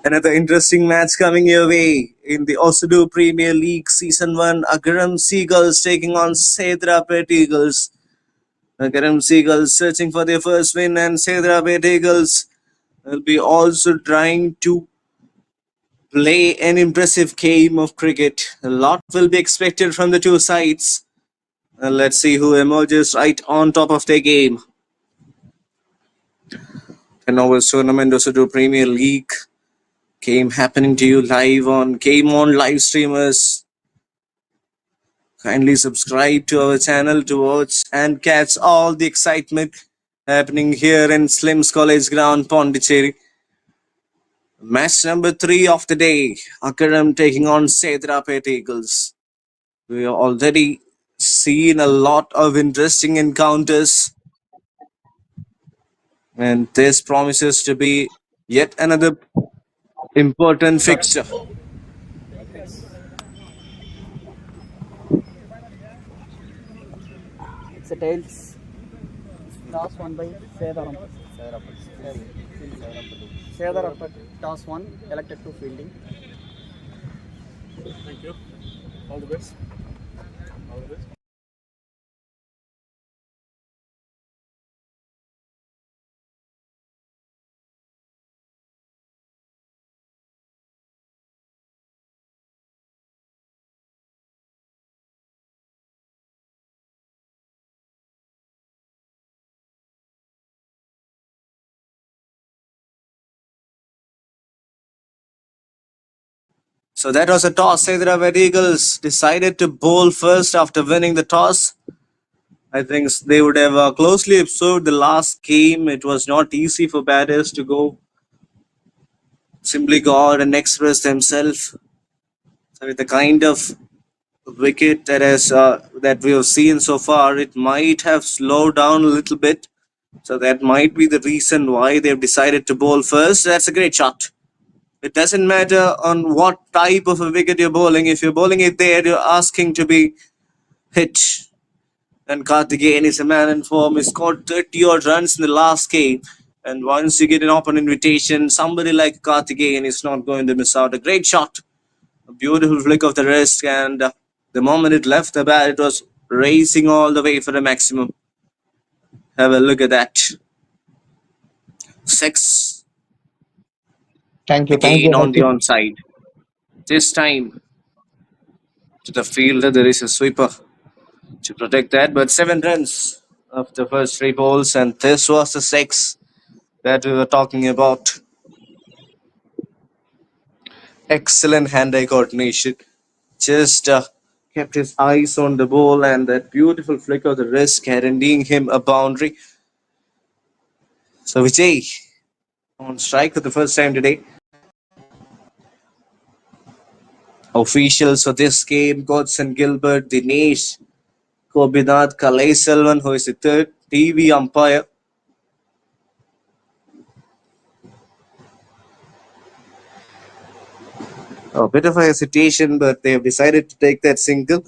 Another interesting match coming your way in the Osudu Premier League Season 1. AGARAM Seagulls taking on SEDARAPET Eagles. AGARAM Seagulls searching for their first win, and SEDARAPET Eagles will be also trying to play an impressive game of cricket. A lot will be expected from the two sides. And let's see who emerges right on top of their game. And our tournament Osudu Premier League game happening to you live on Game On live streamers. Kindly subscribe to our channel to watch and catch all the excitement happening here in Slim's College Ground, Pondicherry. Match number 3 of the day. AGARAM taking on SEDARAPET Eagles. We have already seen a lot of interesting encounters, and this promises to be yet another important fixture. It's a tails. Toss 1 by Sedaram. Sedarapet. Toss 1, elected to fielding. Thank you. All the best. All the best. So that was a toss. Hyderabad Eagles decided to bowl first after winning the toss. I think they would have closely observed the last game. It was not easy for batters to simply go out and express themselves. So with the kind of wicket that we have seen so far, it might have slowed down a little bit. So that might be the reason why they've decided to bowl first. That's a great shot. It doesn't matter on what type of a wicket you're bowling. If you're bowling it there, you're asking to be hit. And Karthikeyan is a man in form. He scored 30 odd runs in the last game. And once you get an open invitation, somebody like Karthikeyan is not going to miss out. A great shot. A beautiful flick of the wrist. And the moment it left the bat, it was racing all the way for the maximum. Have a look at that. 6. Thank you, Again on the Harshit. onside. This time to the fielder, there is a sweeper to protect that. But 7 runs of the first 3 balls, and this was the 6 that we were talking about. Excellent hand-eye coordination. Just kept his eyes on the ball, and that beautiful flick of the wrist guaranteeing him a boundary. So Vijay on strike for the first time today. Officials for this game: Godson Gilbert, Dinesh, Gobinath, Kalai Selvan, who is the third TV umpire. A bit of a hesitation, but they have decided to take that single.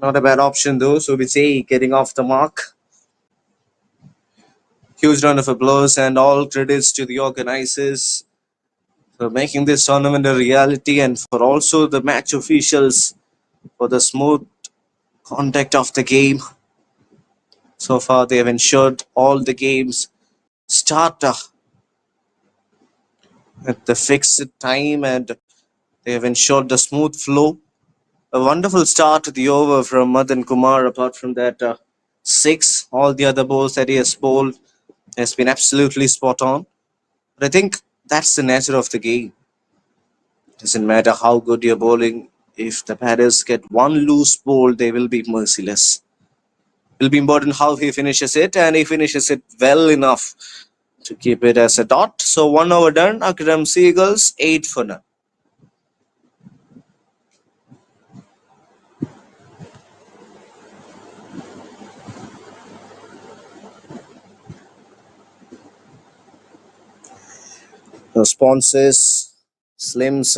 Not a bad option though. So Vijay getting off the mark. Huge round of applause and all credits to the organizers for making this tournament a reality, and for also the match officials for the smooth conduct of the game. So far, they have ensured all the games start at the fixed time, and they have ensured the smooth flow. A wonderful start to the over from Madan Kumar. Apart from that, 6, all the other balls that he has bowled has been absolutely spot on. But I think that's the nature of the game. Doesn't matter how good you're bowling, if the batters get one loose ball, they will be merciless. It'll be important how he finishes it, and he finishes it well enough to keep it as a dot. So 1 over done. AGARAM Seagulls 8 for none. The sponsors: Slims,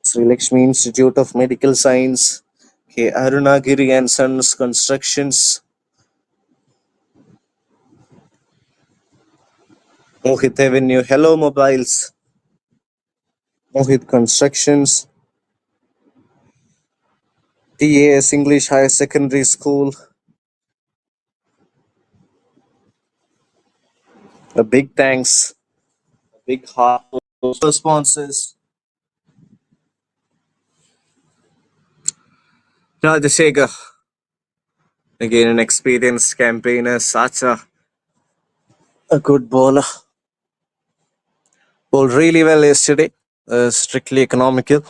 Sri Lakshmi Institute of Medical Science, K. Arunagiri and Sons Constructions, Mohit Avenue, Hello Mobiles, Mohit Constructions, TAS English Higher Secondary School. A big thanks, a big heart to the sponsors. Rajashekar, again an experienced campaigner, such a good bowler. Bowled really well yesterday, strictly economical.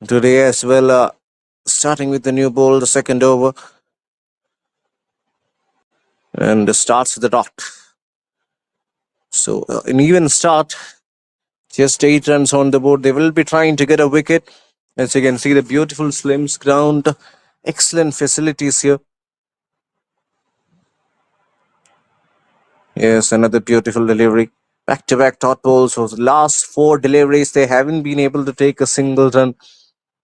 Today as well, starting with the new ball, the second over, and starts with the dot. So, an even start, just 8 runs on the board. They will be trying to get a wicket. As you can see, the beautiful slims ground, excellent facilities here. Yes, another beautiful delivery. Back-to-back dot balls. So, the last 4 deliveries, they haven't been able to take a single run.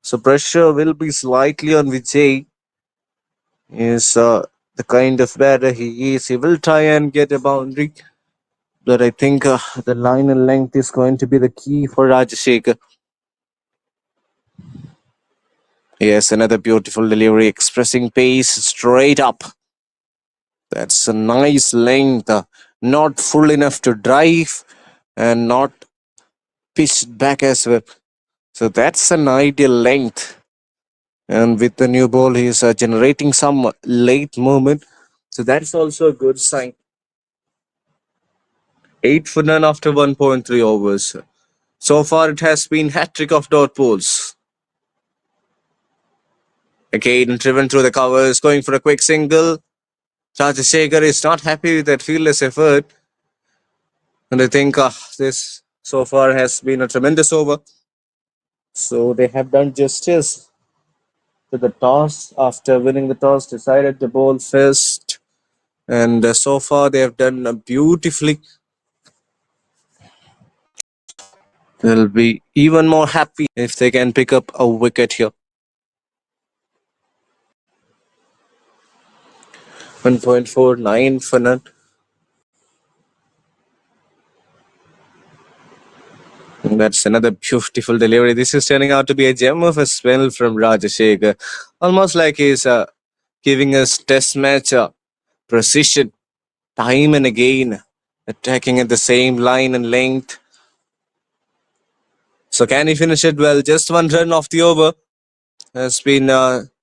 So, pressure will be slightly on Vijay. Is the kind of batter he is. He will try and get a boundary. But I think the line and length is going to be the key for Rajashekar. Yes, another beautiful delivery, expressing pace straight up. That's a nice length, not full enough to drive and not pitched back as well. So that's an ideal length. And with the new ball, he is generating some late movement. So that's also a good sign. 8 for none after 1.3 overs. So far, it has been hat-trick of dot balls. Again, driven through the covers, going for a quick single. Rajashekar is not happy with that fieldless effort. And I think this so far has been a tremendous over. So they have done justice to the toss. After winning the toss, decided to bowl first. And so far they have done beautifully. They'll be even more happy if they can pick up a wicket here. 1.49 for none. And that's another beautiful delivery. This is turning out to be a gem of a spell from Rajashekar. Almost like he's giving us test match precision time and again, attacking at the same line and length. So can he finish it well? Just 1 run off the over has been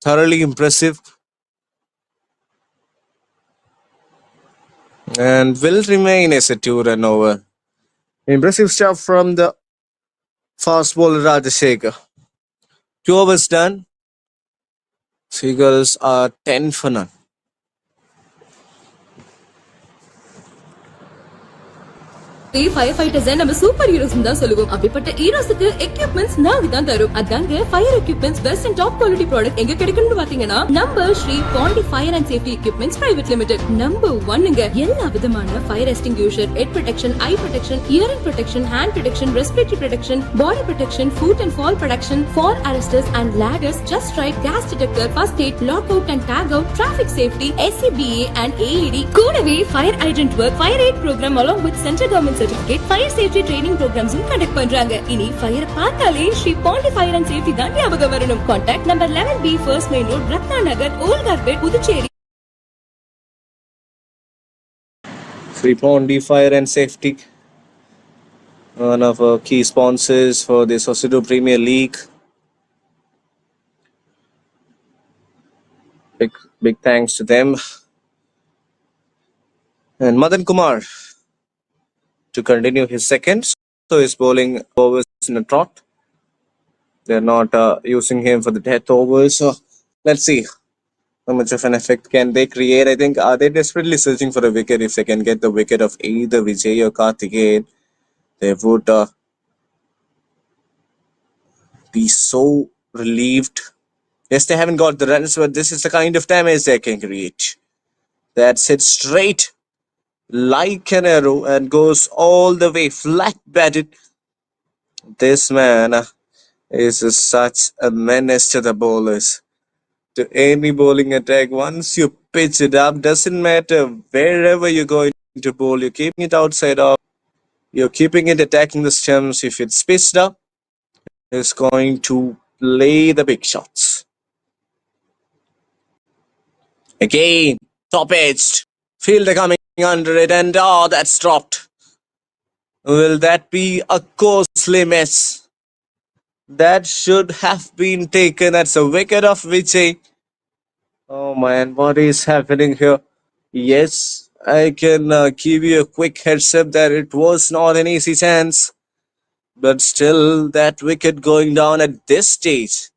thoroughly impressive and will remain as a 2 run over. Impressive stuff from the fast bowler Rajashekar. 2 overs done. Seagulls are 10 for none. Fire fighters நம்ம super heroes தான் சொல்லுவோம். அப்படிப்பட்ட ஹீரோஸ்க்கு equipments நாங்க தான் தரும். அதாங்க fire equipments best and top quality product எங்க கிடைக்கும்னு பாத்தீங்கன்னா நம்ம Sri Pandi fire and safety equipments private limited. Number 1ங்க எல்லா விதமான fire extinguisher, head protection, eye protection, hearing protection, hand protection, respiratory protection, body protection, foot and fall protection, fall arresters and ladders, just right, gas detector, first aid, lock out and tag out, traffic safety, SCBA and AED. கூடவே fire hydrant work, fire aid program along with central government certificate, fire safety training ப்ரோக்ராம்ஸும் conduct பண்றாங்க. இனி fire பார்த்தாலே Sri Pandi fire and safety தான் ஞாபகம் வரணும். Contact number 11B first main road, Ratna Nagar, volt carpet, Puducherry. Sri Pondi Fire and Safety, one of our key sponsors for this Osudu Premier League. Big thanks to them. And Madan Kumar to continue his second. So he's bowling overs in a trot. They're not using him for the death overs. So let's see how much of an effect can they create. I think they're desperately searching for a wicket. If they can get the wicket of either Vijay or Karthikeyan, they would be so relieved. Yes, they haven't got the runs, but this is the kind of damage they can create. That's it straight like an arrow and goes all the way flat-batted. This man is such a menace to the bowlers. To any bowling attack, once you pitch it up, doesn't matter wherever you're going to bowl, you're keeping it outside off, you're keeping it attacking the stumps. If it's pitched up, is going to play the big shots. Again, top edged. Fielder coming under it, and that's dropped. Will that be a costly miss? That should have been taken. That's a wicket of Vijay. Oh man, what is happening here? Yes, I can give you a quick heads up that it was not an easy chance. But still, that wicket going down at this stage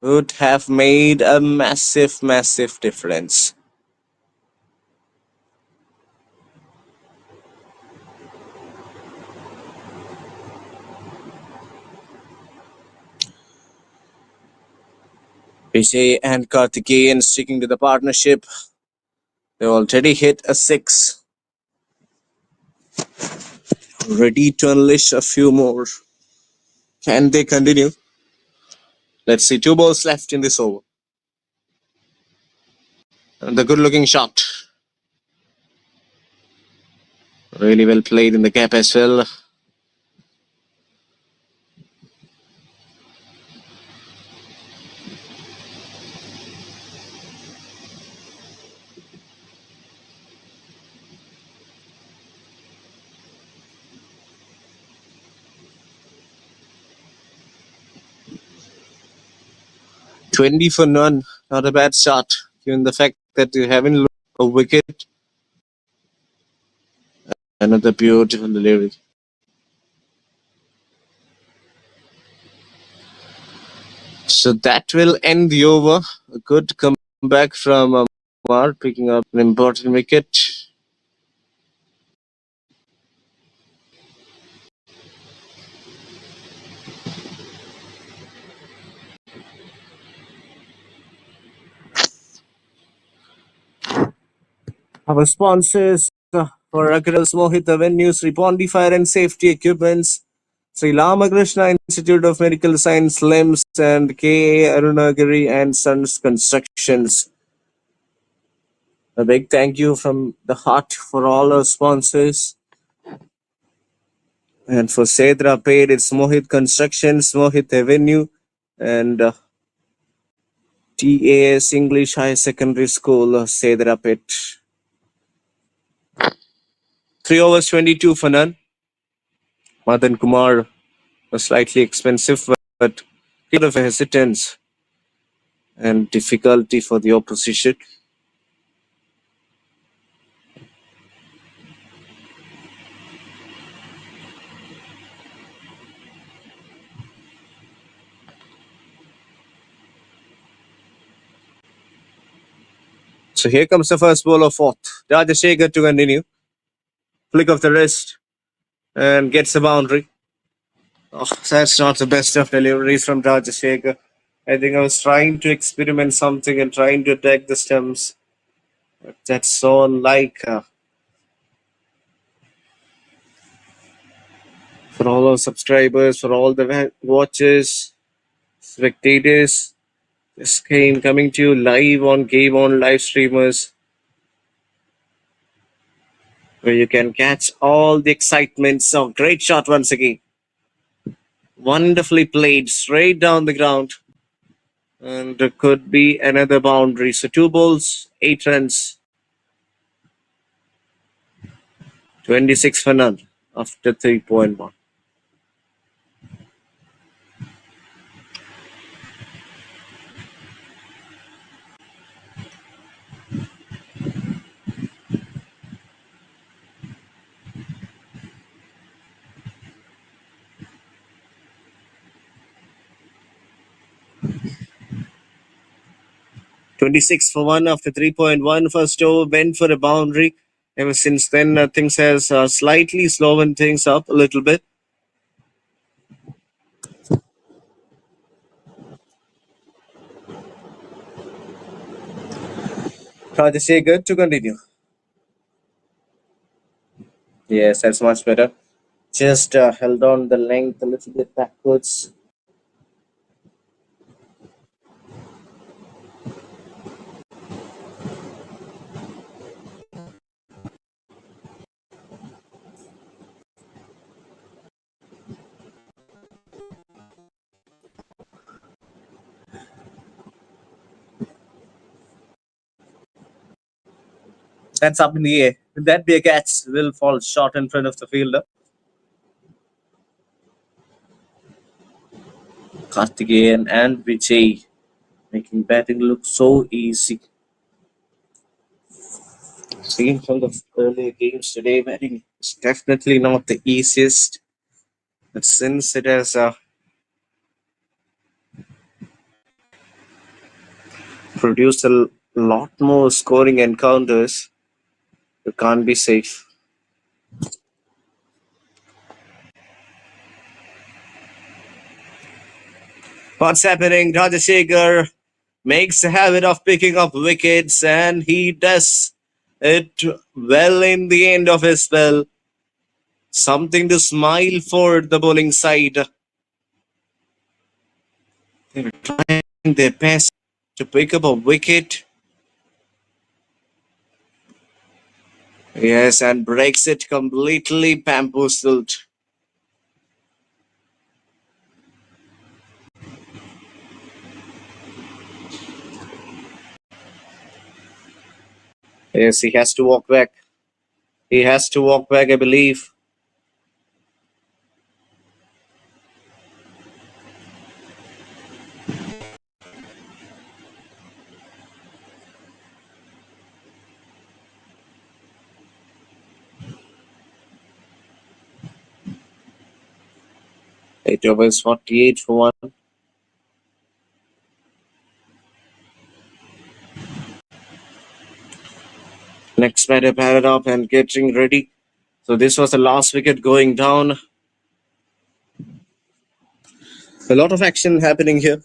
would have made a massive, massive difference. Vijay and Karthikeyan sticking to the partnership. They already hit a 6. Ready to unleash a few more. Can they continue? Let's see. 2 balls left in this over. And the good looking shot. Really well played in the gap as well. $20 for none. Not a bad start, given the fact that you haven't lost a wicket. Another beautiful delivery. So that will end the over. A good comeback from Amar, picking up an important wicket. Our sponsors for AGARAM Mohit Avenues, PONDY Fire and Safety Equipments, Sri Ramakrishna Institute of Medical Science, LIMS, and K.A. Arunagiri and Sons Constructions. A big thank you from the heart for all our sponsors. And for SEDARAPET, it's Mohit Constructions, Mohit Avenue, and TAS English High Secondary School, SEDARAPET. 3 overs 22 for none. Madan Kumar was slightly expensive, but a bit of a hesitance and difficulty for the opposition. So here comes the first ball of fourth. Rajashekhar to continue. Flick of the wrist and gets a boundary. Oh, that's not the best of deliveries from Rajashekhar. I think I was trying to experiment something and trying to attack the stumps. But that's so unlike for all our subscribers, for all the watchers, spectators. This game coming to you live on Game On live streamers, where you can catch all the excitement. So great shot once again. Wonderfully played straight down the ground. And there could be another boundary. So 2 balls, 8 runs. 26 for none after 3.1. $26 for 1 after 3.1. First over went for a boundary. Ever since then, things has slightly slowed things up a little bit. Rajashekhar to continue. Yes, that's much better. Just held on the length a little bit backwards. That's up in the air. Will that be a catch? Will fall short in front of the fielder. Karthikeyan and Vijay making batting look so easy. Seen from the earlier games today, batting is definitely not the easiest. But since it has produced a lot more scoring encounters, you can't be safe. What's happening? Rajashekhar makes a habit of picking up wickets, and he does it well in the end of his spell. Something to smile for the bowling side. They were trying their best to pick up a wicket. Yes, and breaks it completely bamboozled. Yes, he has to walk back. He has to walk back, I believe. It was 48 for 1. Next batter batted up and getting ready. So this was the last wicket going down. A lot of action happening here.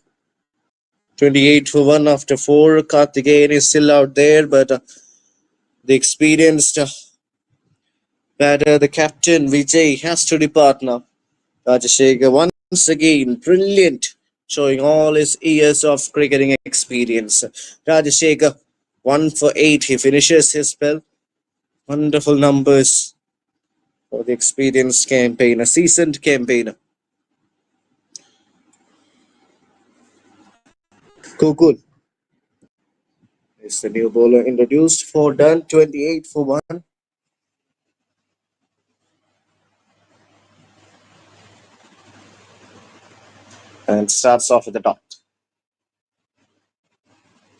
28 for 1 after 4. Karthikeyan is still out there, but the experienced batter, the captain Vijay, has to depart now. Rajashekhar once again brilliant, showing all his years of cricketing experience. Rajashekhar 1 for 8. He finishes his spell. Wonderful numbers for the experienced campaigner, seasoned campaigner. Cool. Is the new bowler introduced for done 28 for 1. And starts off with the dot.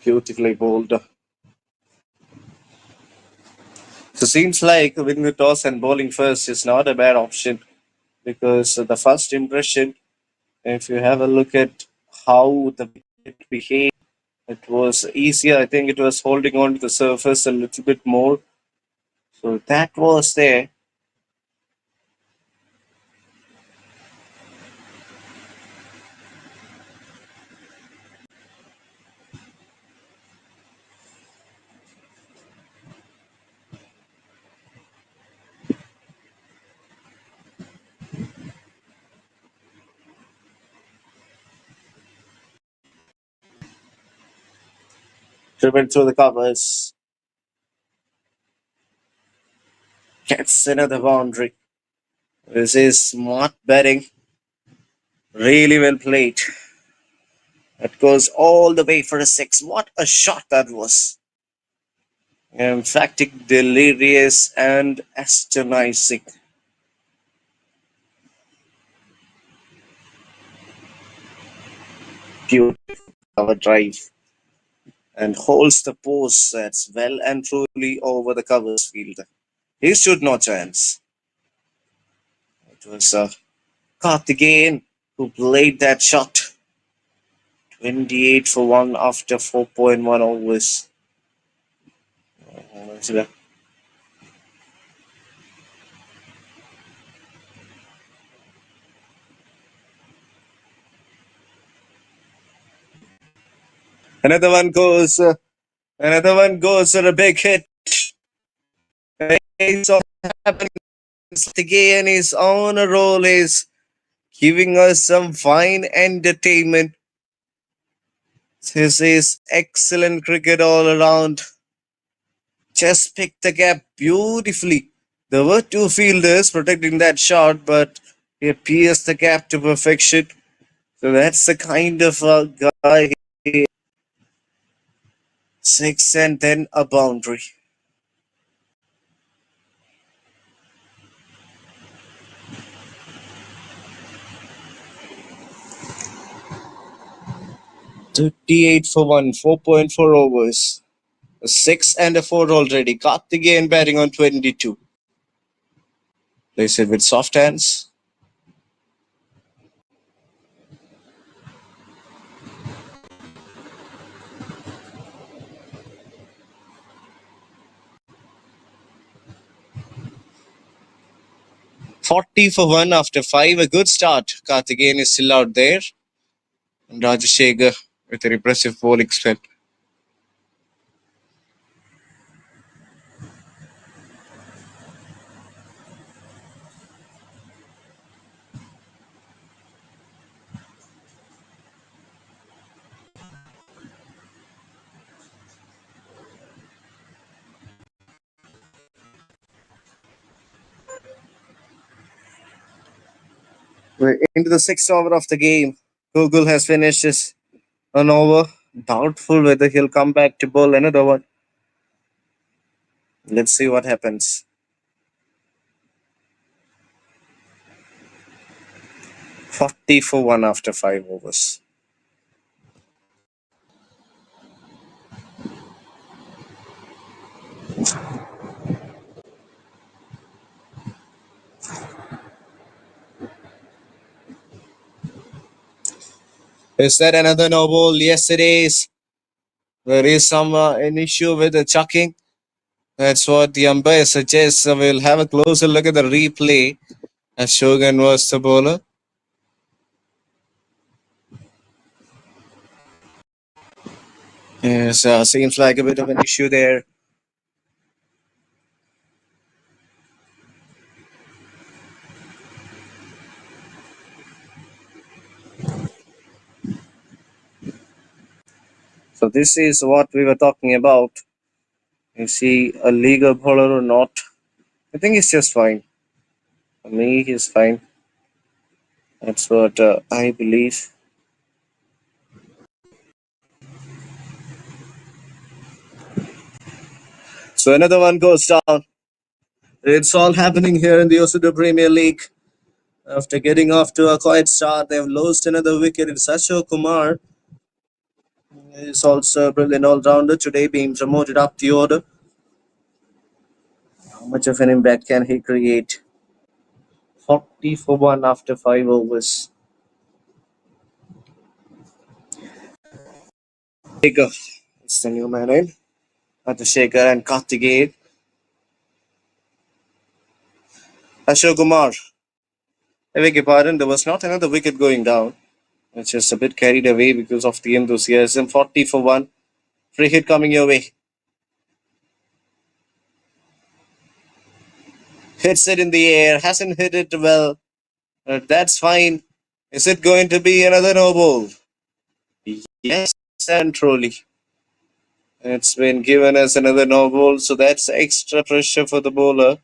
Beautifully bowled. So seems like winning the toss and bowling first is not a bad option, because the first impression, if you have a look at how the wicket behaved, it was easier. I think it was holding on to the surface a little bit more. So that was there. Driven through the covers. Gets another boundary. This is smart batting. Really well played. That goes all the way for a 6. What a shot that was. Emphatic, delirious, and astonishing. Beautiful cover drive. And holds the post that's well and truly over the covers field. He stood no chance. It was Karthikeyan who played that shot. 28 for 1 after 4.1 overs. Another one goes. Another one goes for a big hit. It's all happening. Karthikeyan is on a roll. Is giving us some fine entertainment. This is excellent cricket all around. Just picked the gap beautifully. There were two fielders protecting that shot, but he pierced the gap to perfection. So that's the kind of guy he is. 6 and then a boundary. 38 for 1, 4.4 overs. A 6 and a 4 already. Karthikeyan batting on 22. Plays it with soft hands. "40 for 1 after 5. A good start. Karthikeyan is still out there. And Rajashekhar with an impressive bowling spell. We're into the 6th over of the game. Google has finished his an over. Doubtful whether he'll come back to bowl another one. Let's see what happens. 40 for 1 after 5 overs. Is that another no ball? Yes, it is. There is an issue with the chucking. That's what the umpire suggests. We'll have a closer look at the replay as Shogun was the bowler. Yes, seems like a bit of an issue there. So this is what we were talking about. Is he a legal bowler or not? I think he's just fine. For me, he's fine. That's what I believe. So another one goes down. It's all happening here in the Osudu Premier League. After getting off to a quiet start, they've lost another wicket. It's Ashok Kumar. He's also a brilliant all-rounder today, being promoted up the order. How much of an impact can he create? 40 for 1 after 5 overs. Shekhar. It's the new man in. Shekhar and Karthikeyan. Ashok Kumar. I beg your pardon, there was not another wicket going down. It's just a bit carried away because of the enthusiasm. 40 for 1. Free hit coming your way. Hits it in the air. Hasn't hit it well. But that's fine. Is it going to be another no ball? Yes, and truly. It's been given as another no ball, so that's extra pressure for the bowler.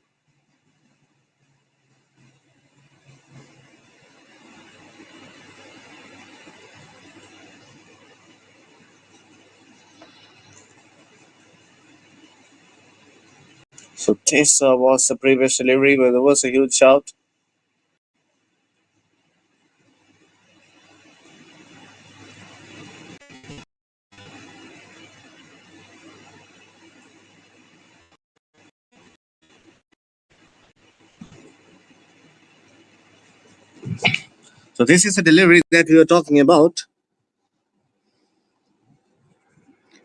So this was the previous delivery where there was a huge shout. So this is the delivery that we were talking about.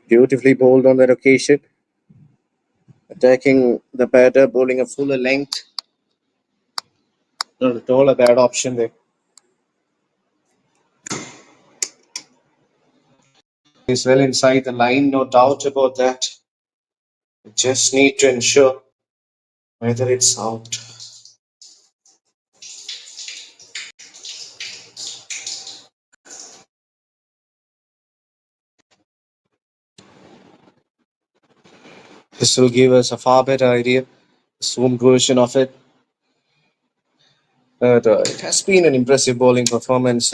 Beautifully bowled on that occasion. Attacking the batter, bowling a fuller length. Not at all a bad option there. He's well inside the line, no doubt about that. We just need to ensure whether it's out. This will give us a far better idea, the zoomed version of it. It has been an impressive bowling performance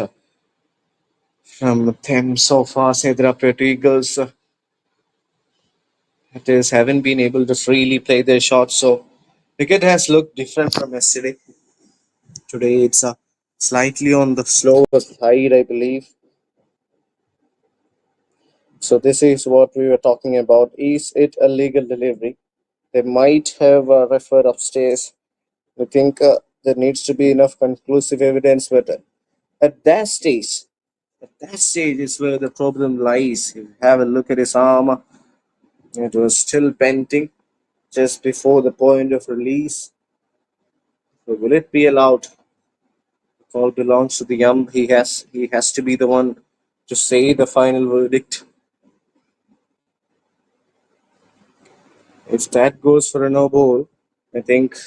from them so far. SEDARAPET Eagles haven't been able to freely play their shots, so cricket has looked different from yesterday. Today it's slightly on the slower side, I believe. So this is what we were talking about. Is it a legal delivery? They might have referred upstairs. I think there needs to be enough conclusive evidence, but at that stage is where the problem lies. If you have a look at his arm, it was still bending just before the point of release. So will it be allowed? The call belongs to the ump. He has to be the one to say the final verdict. If that goes for a no ball, I think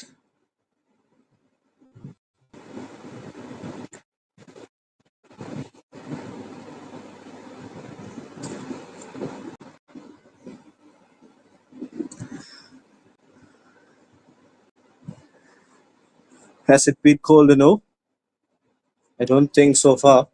has it been called a no? I don't think so far.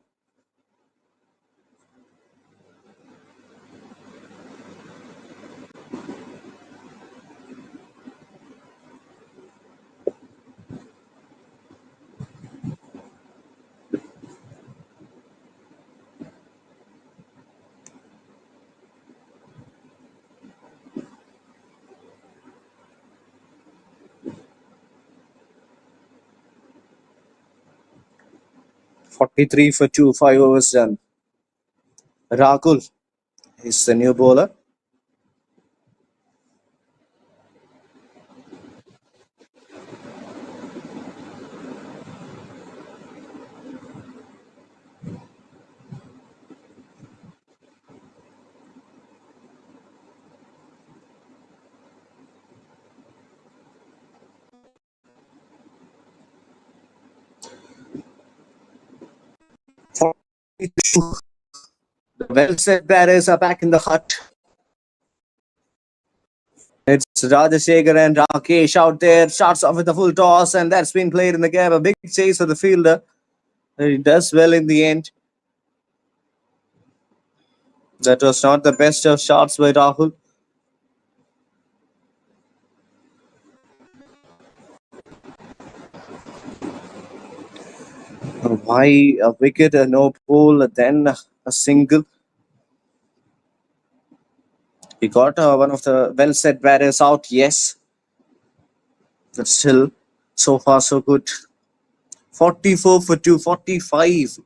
Forty-three for two, 5 overs done. Rahul is the new bowler. The well said batters are back in the hut. It's Rajashekhar and Rakesh out there. Starts off with a full toss, and that's been played in the gap. A big chase for the fielder. He does well in the end. That was not the best of shots by Rahul. Why a wicket, a no ball, then a single? He got one of the well set batters out, yes. But still, so far so good. 44 for 2, 45.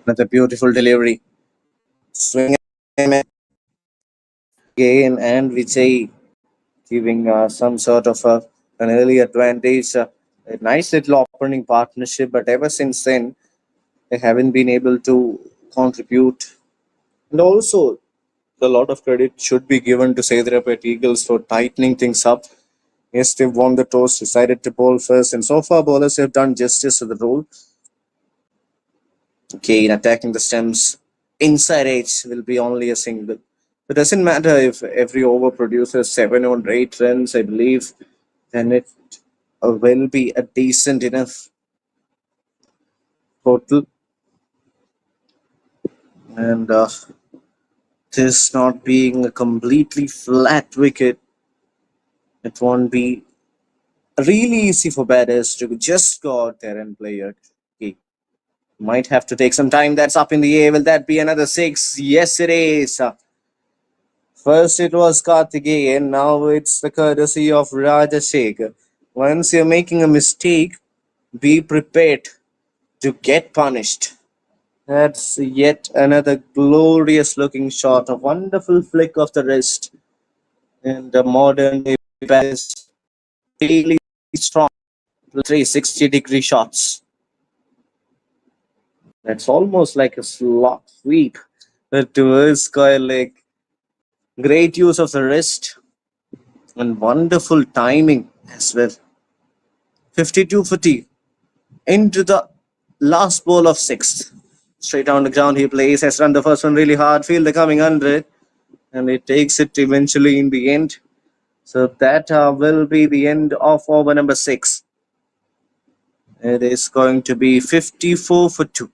Another beautiful delivery. Swing again, and Vijay giving some sort of an early advantage. A nice little opening partnership, but ever since then, they haven't been able to contribute. And also, a lot of credit should be given to SEDARAPET Eagles for tightening things up. Yes, they've won the toss, decided to bowl first, and so far bowlers have done justice to the role. Again, attacking the stumps. Inside edge will be only a single. It doesn't matter if every over produces 7 or 8 runs, I believe, then it will be a decent enough total. And this not being a completely flat wicket, it won't be really easy for batters to just go out there and play it. Okay. Might have to take some time. That's up in the air. Will that be another 6? Yes, it is. First it was Karthikeyan, now it's the courtesy of Rajashekhar. Once you're making a mistake, be prepared to get punished. That's yet another glorious looking shot, a wonderful flick of the wrist. And the modern day bat is really strong. 360-degree shots. That's almost like a slot sweep towards square leg. Great use of the wrist and wonderful timing as well. 52-40 into the last ball of 6th. Straight down the ground he plays, has run the first one really hard, fielder coming under it, and it takes it eventually in the end. So that will be the end of over number 6. It is going to be 54 for 2.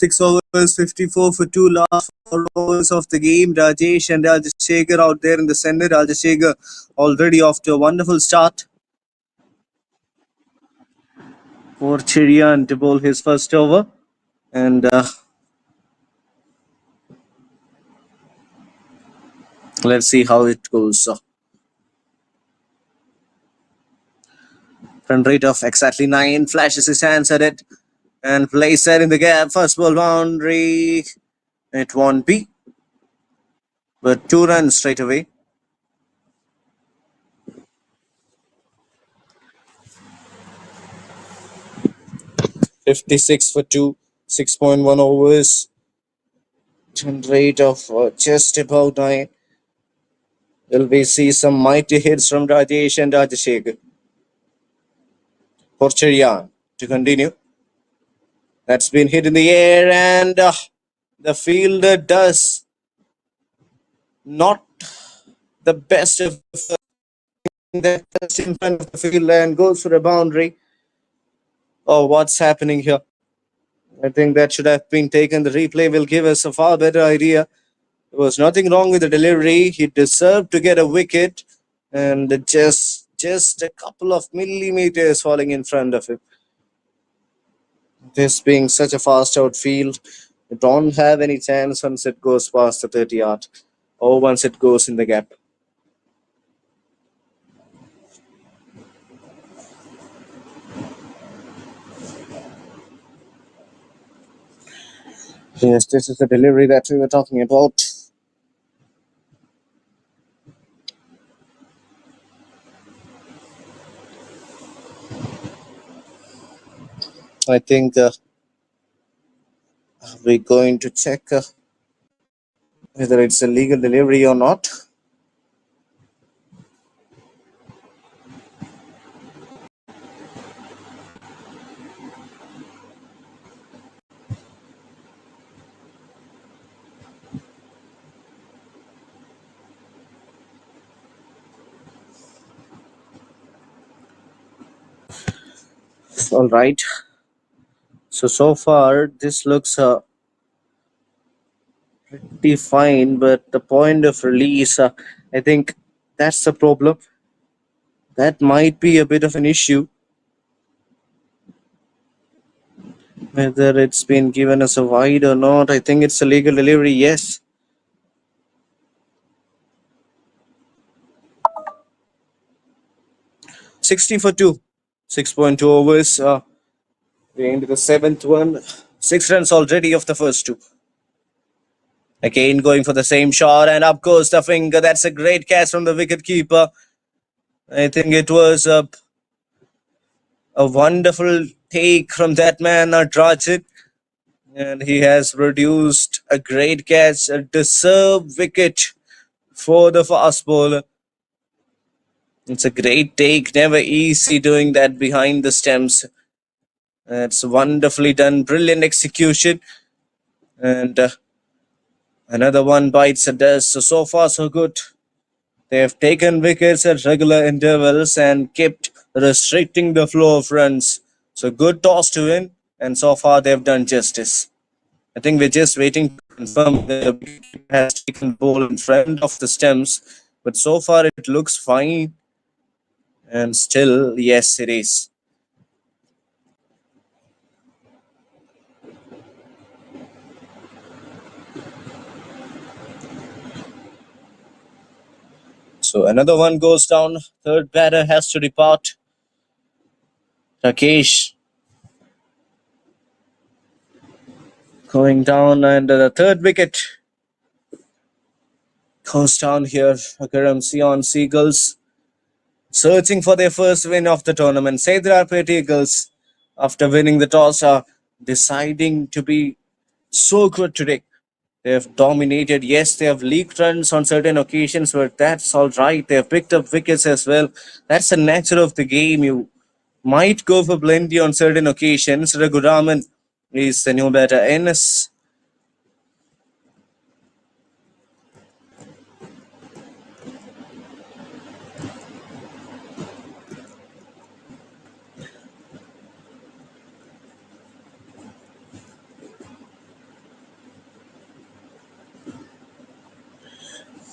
6 overs, 54 for 2 last 4 overs of the game. Rajesh and Rajashekar out there in the center. Rajashekar already off to a wonderful start. For Chirian to bowl his first over. And let's see how it goes. Run rate of exactly 9. Flashes his hands at it. And plays that in the gap. First ball boundary. It won't be. But 2 runs straight away. "56 for 2, 6.1 overs. Run rate of just about 9. Will we see some mighty hits from Rajesh and Rajashekar? For Chirian to continue. That's been hit in the air, and the fielder does not the best of that in front of the fielder and goes for a boundary. Oh, what's happening here? I think that should have been taken. The replay will give us a far better idea. There was nothing wrong with the delivery. He deserved to get a wicket, and just a couple of millimeters falling in front of him. This being such a fast outfield, you don't have any chance once it goes past the 30 yard or once it goes in the gap. Yes, this is the delivery that we were talking about. I think we're going to check whether it's a legal delivery or not. All right. So far, this looks pretty fine, but the point of release, I think that's the problem. That might be a bit of an issue. Whether it's been given as a wide or not, I think it's a legal delivery, yes. "60 for 2, 6.2 overs. We're into the 7th one. 6 runs already of the first 2. Again going for the same shot, and up goes the finger. That's a great catch from the wicket keeper. I think it was a wonderful take from that man, Rajan. And he has produced a great catch, a deserved wicket for the fast bowler. It's a great take, never easy doing that behind the stumps. It's wonderfully done, brilliant execution. And another one bites the dust. So far, so good. They have taken wickets at regular intervals and kept restricting the flow of runs. So good toss to win, and so far they've done justice. I think we're just waiting to confirm that the wicket has taken the ball in front of the stumps, but so far it looks fine. And still, yes, it is. So another one goes down. Third batter has to depart. Rakesh going down, and the third wicket goes down here. AGARAM Seagulls searching for their first win of the tournament. SEDARAPET Eagles, after winning the toss, are deciding to be so good today. They have dominated. Yes, they have leaked runs on certain occasions, but that's all right. They have picked up wickets as well. That's the nature of the game. You might go for plenty on certain occasions. Raguraman is the new batter. NS.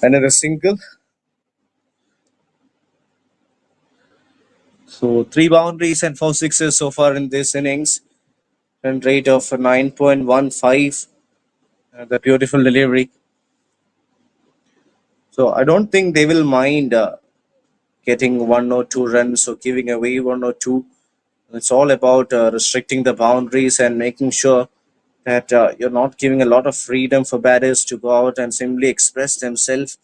Another single. So 3 boundaries and 4 sixes so far in this innings. Run rate of 9.15. The beautiful delivery. So I don't think they will mind getting 1 or 2 runs or giving away 1 or 2. It's all about restricting the boundaries and making sure that you're not giving a lot of freedom for batters to go out and simply express themselves.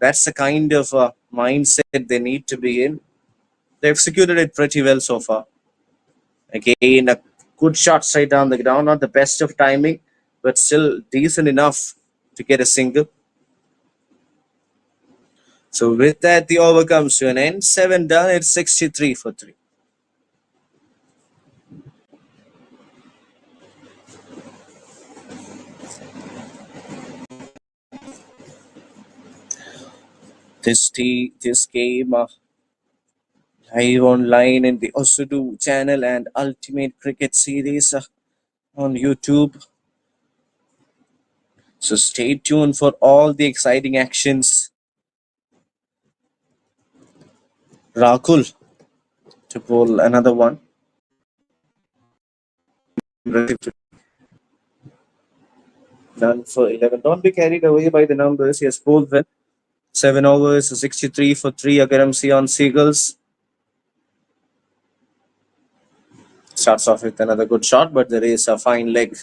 That's the kind of mindset they need to be in. They executed it pretty well so far. Again, a good shot straight down the ground. Not the best of timing, but still decent enough to get a single. So with that, the over comes to an end. 7 done. It's 63 for 3. This game live online in the Osudu channel and Ultimate Cricket series on YouTube. So stay tuned for all the exciting actions. Rakul to bowl another one. Done for 11. Don't be carried away by the numbers. He has bowled well. 7 overs, 63 for 3. AGARAM on Seagulls. Starts off with another good shot, but there is a fine leg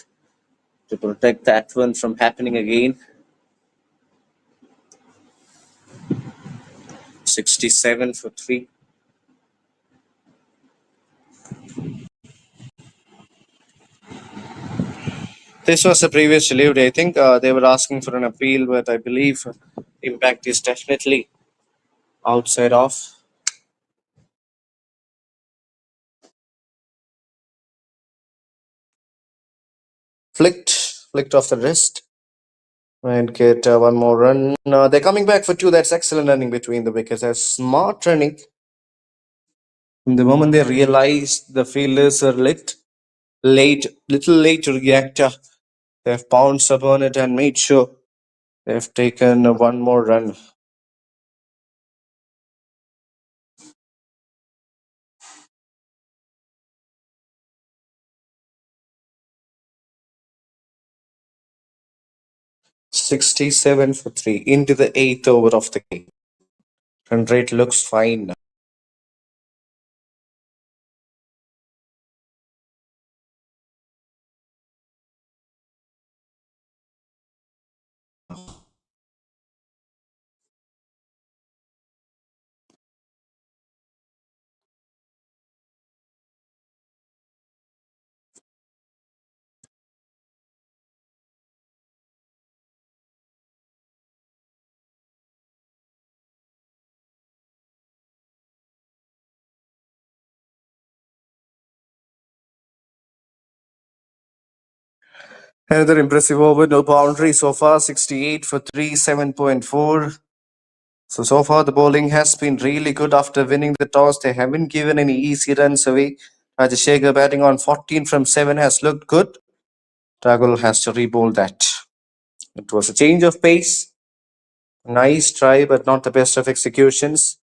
to protect that one from happening again. 67 for 3. This was the previous delivery. I think they were asking for an appeal, but I believe impact is definitely outside off. Flicked off the wrist and get one more run. They're coming back for 2. That's excellent running between the wickets. That's smart running. From the moment they realized the fielders are little late to react, they've pounced upon it and made sure they've taken one more run. "67 for 3" into the 8th over of the game. Run rate looks fine. Another impressive over, no boundary so far. 68 for 3, 7.4. So far the bowling has been really good after winning the toss. They haven't given any easy runs away. Rajashekar batting on 14 from 7 has looked good. Rahul has to re-bowl that. It was a change of pace. Nice try, but not the best of executions.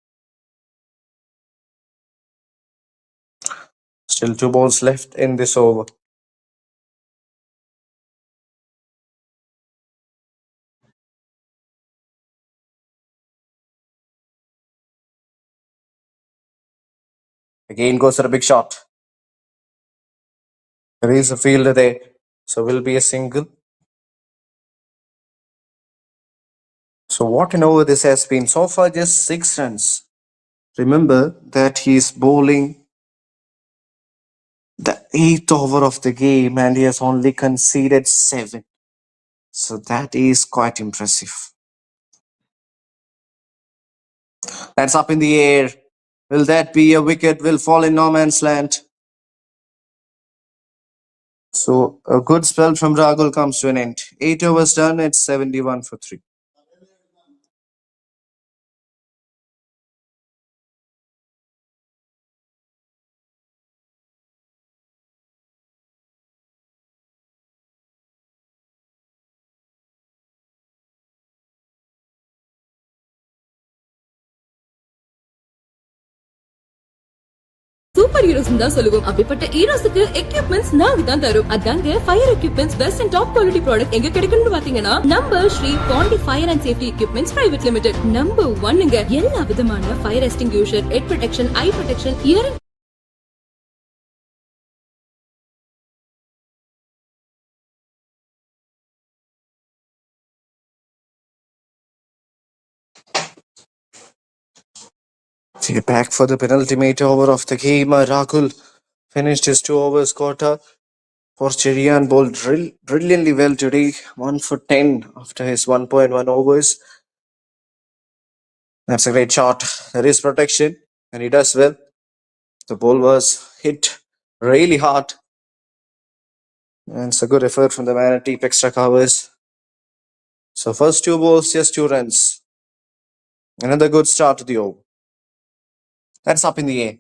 Still 2 balls left in this over. Again goes for a big shot. There is a fielder there, so will be a single. So what an over this has been. So far just 6 runs. Remember that he is bowling the 8th over of the game and he has only conceded 7. So that is quite impressive. That's up in the air. Will that be a wicket? Will fall in no man's land. So a good spell from Rahul comes to an end. 8 overs done. It's 71 for 3. Super heroes தான் சொல்லுவோம். அப்படிப்பட்ட ஹீரோஸ்க்கு equipments நாங்க தான் தரோம். அதாங்க fire equipments best and top quality product எங்க கிடைக்கும்னு பாத்தீங்கன்னா நம்ம Sri Pandi fire and safety equipments private limited. Number 1ங்க. எல்லா விதமான fire extinguisher, head protection, eye protection, hearing See, back for the penultimate over of the game. Rahul finished his 2 overs quarter. For Cherian bowled brilliantly well today. 1 for 10 after his 1.1 overs. That's a great shot. There is protection, and he does well. The ball was hit really hard. And it's a good effort from the man at deep extra covers. So first 2 balls, just 2 runs. Another good start to the over. That's up in the air.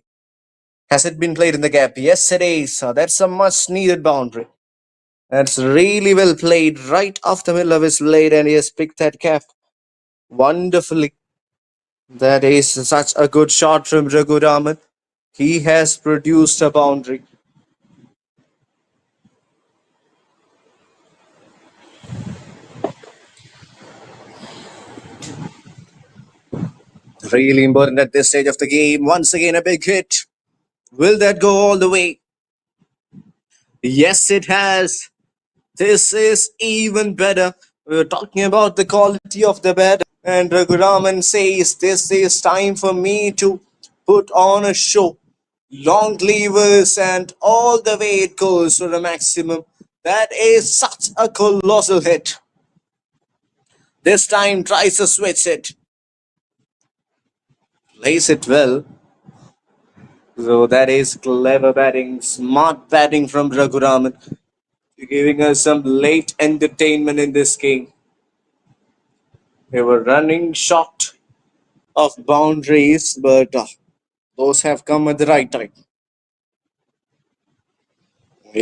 Has it been played in the gap? Yes, it is. That's a much needed boundary. That's really well played right off the middle of his blade, and he has picked that cap wonderfully. That is such a good shot from Raghuraman. He has produced a boundary. Really important at this stage of the game. Once again, a big hit. Will that go all the way? Yes, it has. This is even better. We were talking about the quality of the bat, and Raghuraman says, this is time for me to put on a show. Long levers and all the way it goes for the maximum. That is such a colossal hit. This time tries to switch it. Plays it well. So that is clever batting, smart batting from Raghuraman. Giving us some late entertainment in this game. They were running short of boundaries, but those have come at the right time.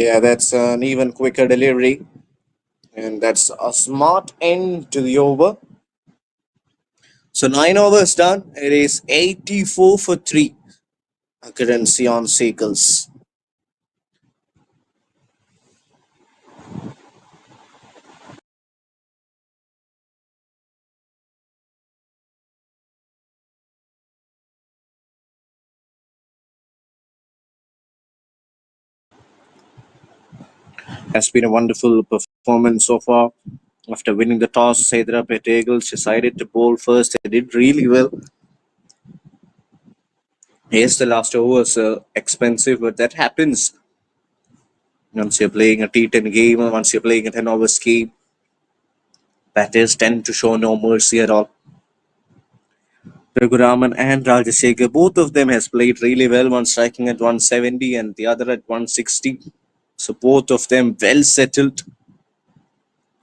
Yeah, that's an even quicker delivery. And that's a smart end to the over. So 9 overs done. It is 84 for 3. Accuracy on Seagulls. Has been a wonderful performance so far. After winning the toss, SEDARAPET Eagles decided to bowl first. They did really well. Yes, the last over was expensive, but that happens once you're playing a T10 game or once you're playing a 10 overs game. Batters tend to show no mercy at all. Raghuraman and Rajashekhar, both of them has played really well, one striking at 170 and the other at 160. So both of them well settled.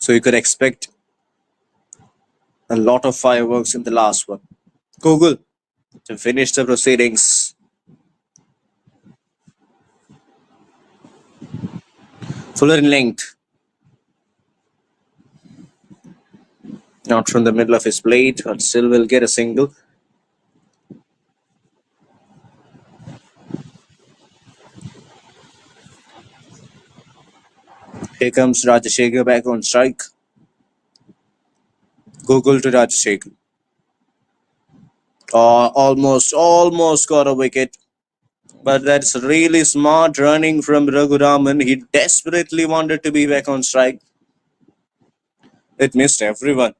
So you could expect a lot of fireworks in the last one. Google to finish the proceedings. Fuller in length. Not from the middle of his plate, but still will get a single. Here comes Rajashekhar back on strike. Google to Rajashekhar. Almost got a wicket. But that's really smart running from Raghuraman. He desperately wanted to be back on strike. It missed everyone.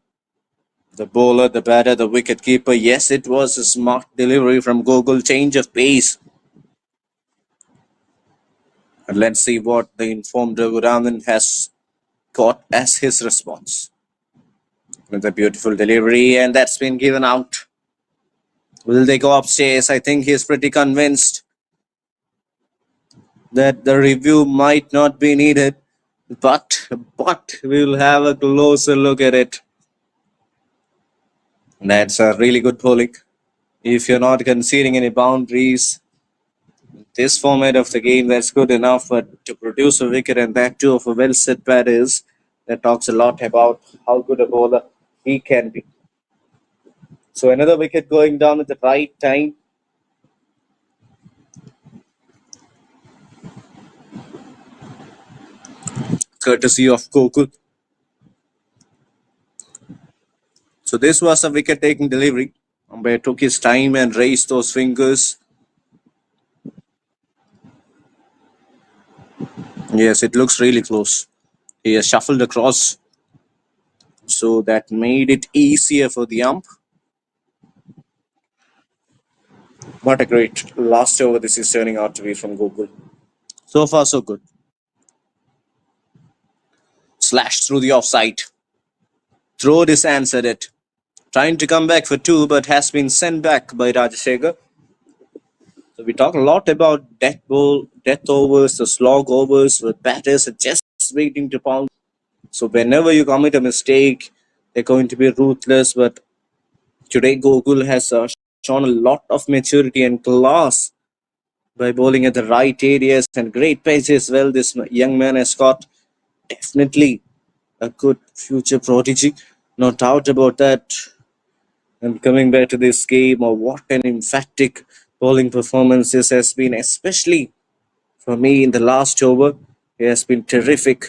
The bowler, the batter, the wicket keeper. Yes, it was a smart delivery from Gogol. Change of pace. And let's see what the informed Raghuraman has got as his response. With a beautiful delivery, and that's been given out. Will they go upstairs? I think he's pretty convinced that the review might not be needed. But we'll have a closer look at it. That's a really good bowling. If you're not conceding any boundaries, this format of the game, that's good enough. But to produce a wicket and that too of a well-set batters, that talks a lot about how good a bowler he can be. So another wicket going down at the right time. courtesy of Gokul. So this was a wicket-taking delivery. Umpire took his time and raised those fingers. Yes, it looks really close. He has shuffled across, so that made it easier for the ump. What a great last over this is turning out to be from Gokul. So far, so good. Slashed through the offside. Throwed his hands at it. Trying to come back for two, but has been sent back by Rajashekhar. So we talk a lot about death overs, the slog overs, where batters are just waiting to pounce. So whenever you commit a mistake, they're going to be ruthless. But today, Gokul has shown a lot of maturity and class by bowling at the right areas and great pace as well. This young man has got definitely a good future prodigy, no doubt about that. And coming back to this game, what an emphatic bowling performance this has been, especially for me in the last over. He has been terrific.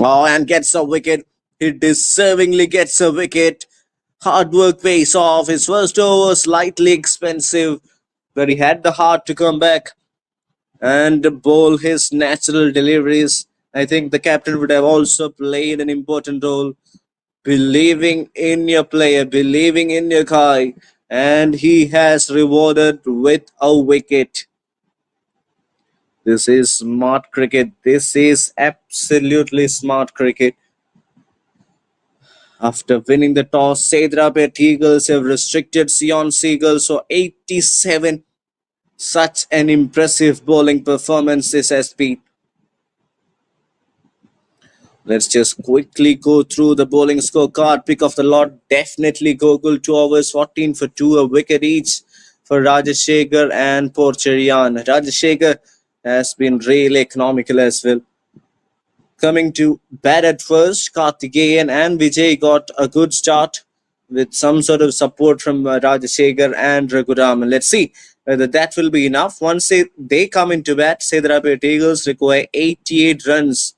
Oh, and gets a wicket. He deservingly gets a wicket. Hard work pays off. His first over was slightly expensive, but he had the heart to come back and bowl his natural deliveries. I think the captain would have also played an important role, believing in your player, believing in your guy, and he has rewarded with a wicket. This is smart cricket. This is absolutely smart cricket. After winning the toss, SEDARAPET Eagles have restricted SEYON Seagulls for 87. Such an impressive bowling performance this has been. Let's just quickly go through the bowling scorecard. Pick of the lot, definitely Gokul. 2 overs, 14 for 2, a wicket each for Rajashekhar and Porcherian. Rajashekhar has been really economical as well. Coming to bat at first, Karthikeyan and Vijay got a good start with some sort of support from Rajashekhar and Raghuram. Let's see whether that will be enough. Once they come into bat, SEDARAPET Eagles require 88 runs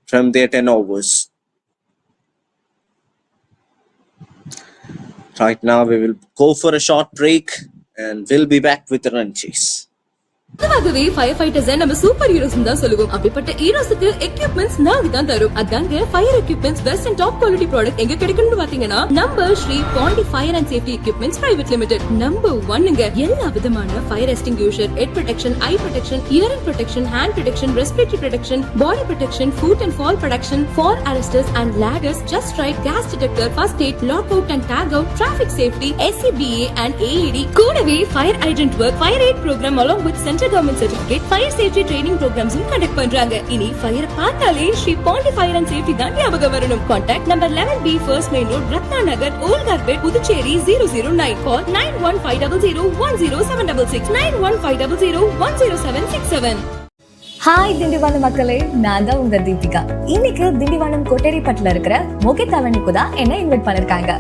from their 10 overs. Right now, we will go for a short break and we'll be back with the run chase. பொதுவாகவே fire fighters நம்ம super heroes தான் சொல்லுவோம். அப்படிப்பட்ட ஹீரோஸ்க்கு equipments நாங்க தான் தரும். அதாங்க fire equipments best and top quality product எங்க கிடைக்கும்னு பாத்தீங்கன்னா நம்ம Sri Pandi fire and safety equipments private limited. Number 1ங்க எல்லா விதமான fire extinguisher, head protection, eye protection, hearing protection, hand protection, respiratory protection, body protection, foot and fall protection, fall arresters and ladders, just right, gas detector, first aid, lock out and tag out, traffic safety, SCBA and AED. கூடவே fire hydrant work, fire aid program along with central government certificate, fire safety training ப்ரோக்ராம்ஸும் conduct பண்றாங்க. இனி fire பார்த்தாலே Sri Pandi fire and safety தான் ஞாபகம் வரணும். Contact number 11B first main road, Ratna Nagar, ஓல்கார்பேட், Puducherry 009. Call 9150010766 9150010767. Hi Tindivanam மக்களே, நான் தான் உங்க தீபிகா. இன்னைக்கு திண்டிவனம் கொட்டேரிப்பட்டுல இருக்கிற மொகித் அவென்யூக்கு தான் என்ன இன்வைட் பண்ணிருக்காங்க.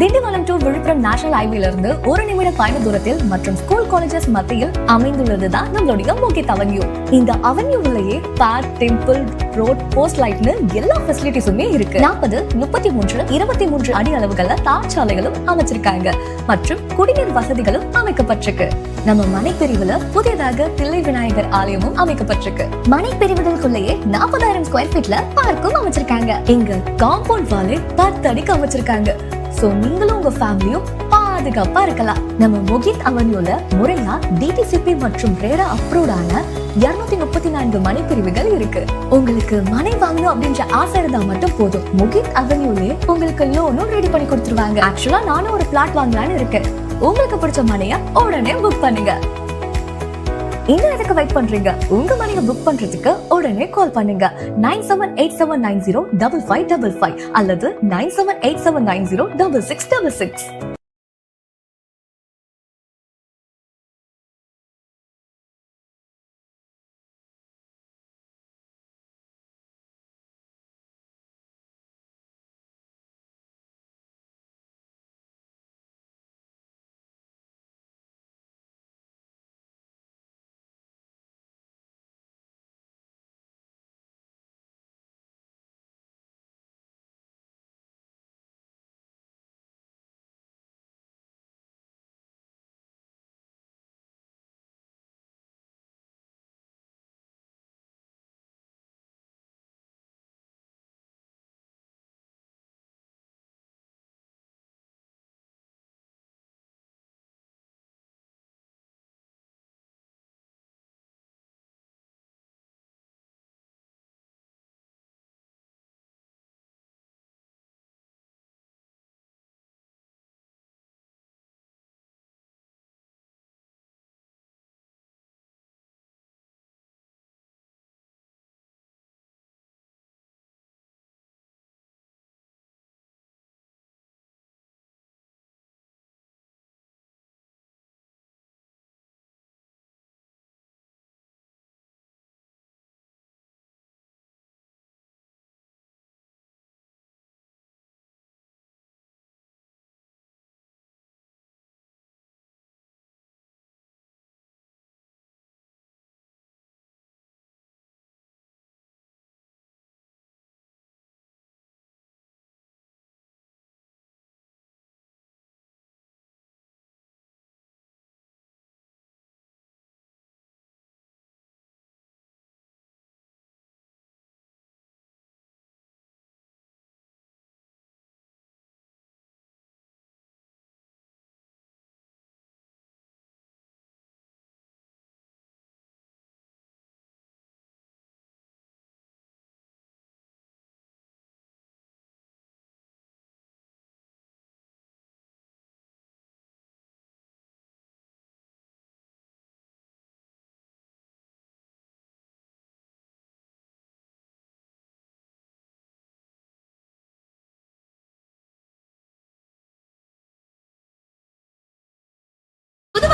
திண்டிவனம் டு விழுப்புரம் நேஷனல் ஹைவேல இருந்து 1 நிமிட பயண தூரத்தில் மற்றும் ஸ்கூல் காலேஜஸ் மத்தியில் அமைந்துள்ளதுதான் நம்மளுடைய மொகித் அவென்யூ. இந்த அவென்யூவிலேயே பார்க், டெம்பிள், ரோட், போஸ்ட் லைட்னு எல்லா ஃபெசிலிட்டிஸுமே இருக்கு. 40, 33, 23 அடி அளவுகள்ல தார்ச்சாலைகளும் அமைச்சிருக்காங்க மற்றும் குடிநீர் வசதிகளும் அமைக்கப்பட்டிருக்கு. நம்ம மனை பிரிவுல புதியதாக தில்லை விநாயகர் ஆலயமும் அமைக்கப்பட்டிருக்கு. மனை பிரிவுகளுக்குள்ளேயே 40,000 ஸ்கொயர் ஃபீட்ல பார்க்கும் அமைச்சிருக்காங்க. இங்க காம்பவுண்ட் வாலே 10 அடிக்கு அமைச்சிருக்காங்க. சோ நீங்களும் உங்க ஃபேமிலியும் பாதுகாப்பா இருக்கலாம். நம்ம மொகித் அவென்யூல முறையா DTCP மற்றும் ரேரா அப்ரூவ்டான 234 மனை பிரிவுகள் இருக்கு. உங்களுக்கு மனை வாங்கணும் அப்படின்ற ஆசை இருந்தா மட்டும் போதும், மொகித் அவென்யூலே உங்களுக்கு லோனும் ரெடி பண்ணி கொடுத்துருவாங்க. ஆக்சுவலா நானும் ஒரு பிளாட் வாங்கலான்னு இருக்கேன். உங்களுக்கு பிடிச்ச மனையா உடனே புக் பண்ணுங்க. இன்னும் எதுக்கு வெயிட் பண்றீங்க? உங்க மனையை புக் பண்றதுக்கு உடனே கால் பண்ணுங்க. 9787905555 அல்லது 9787906666.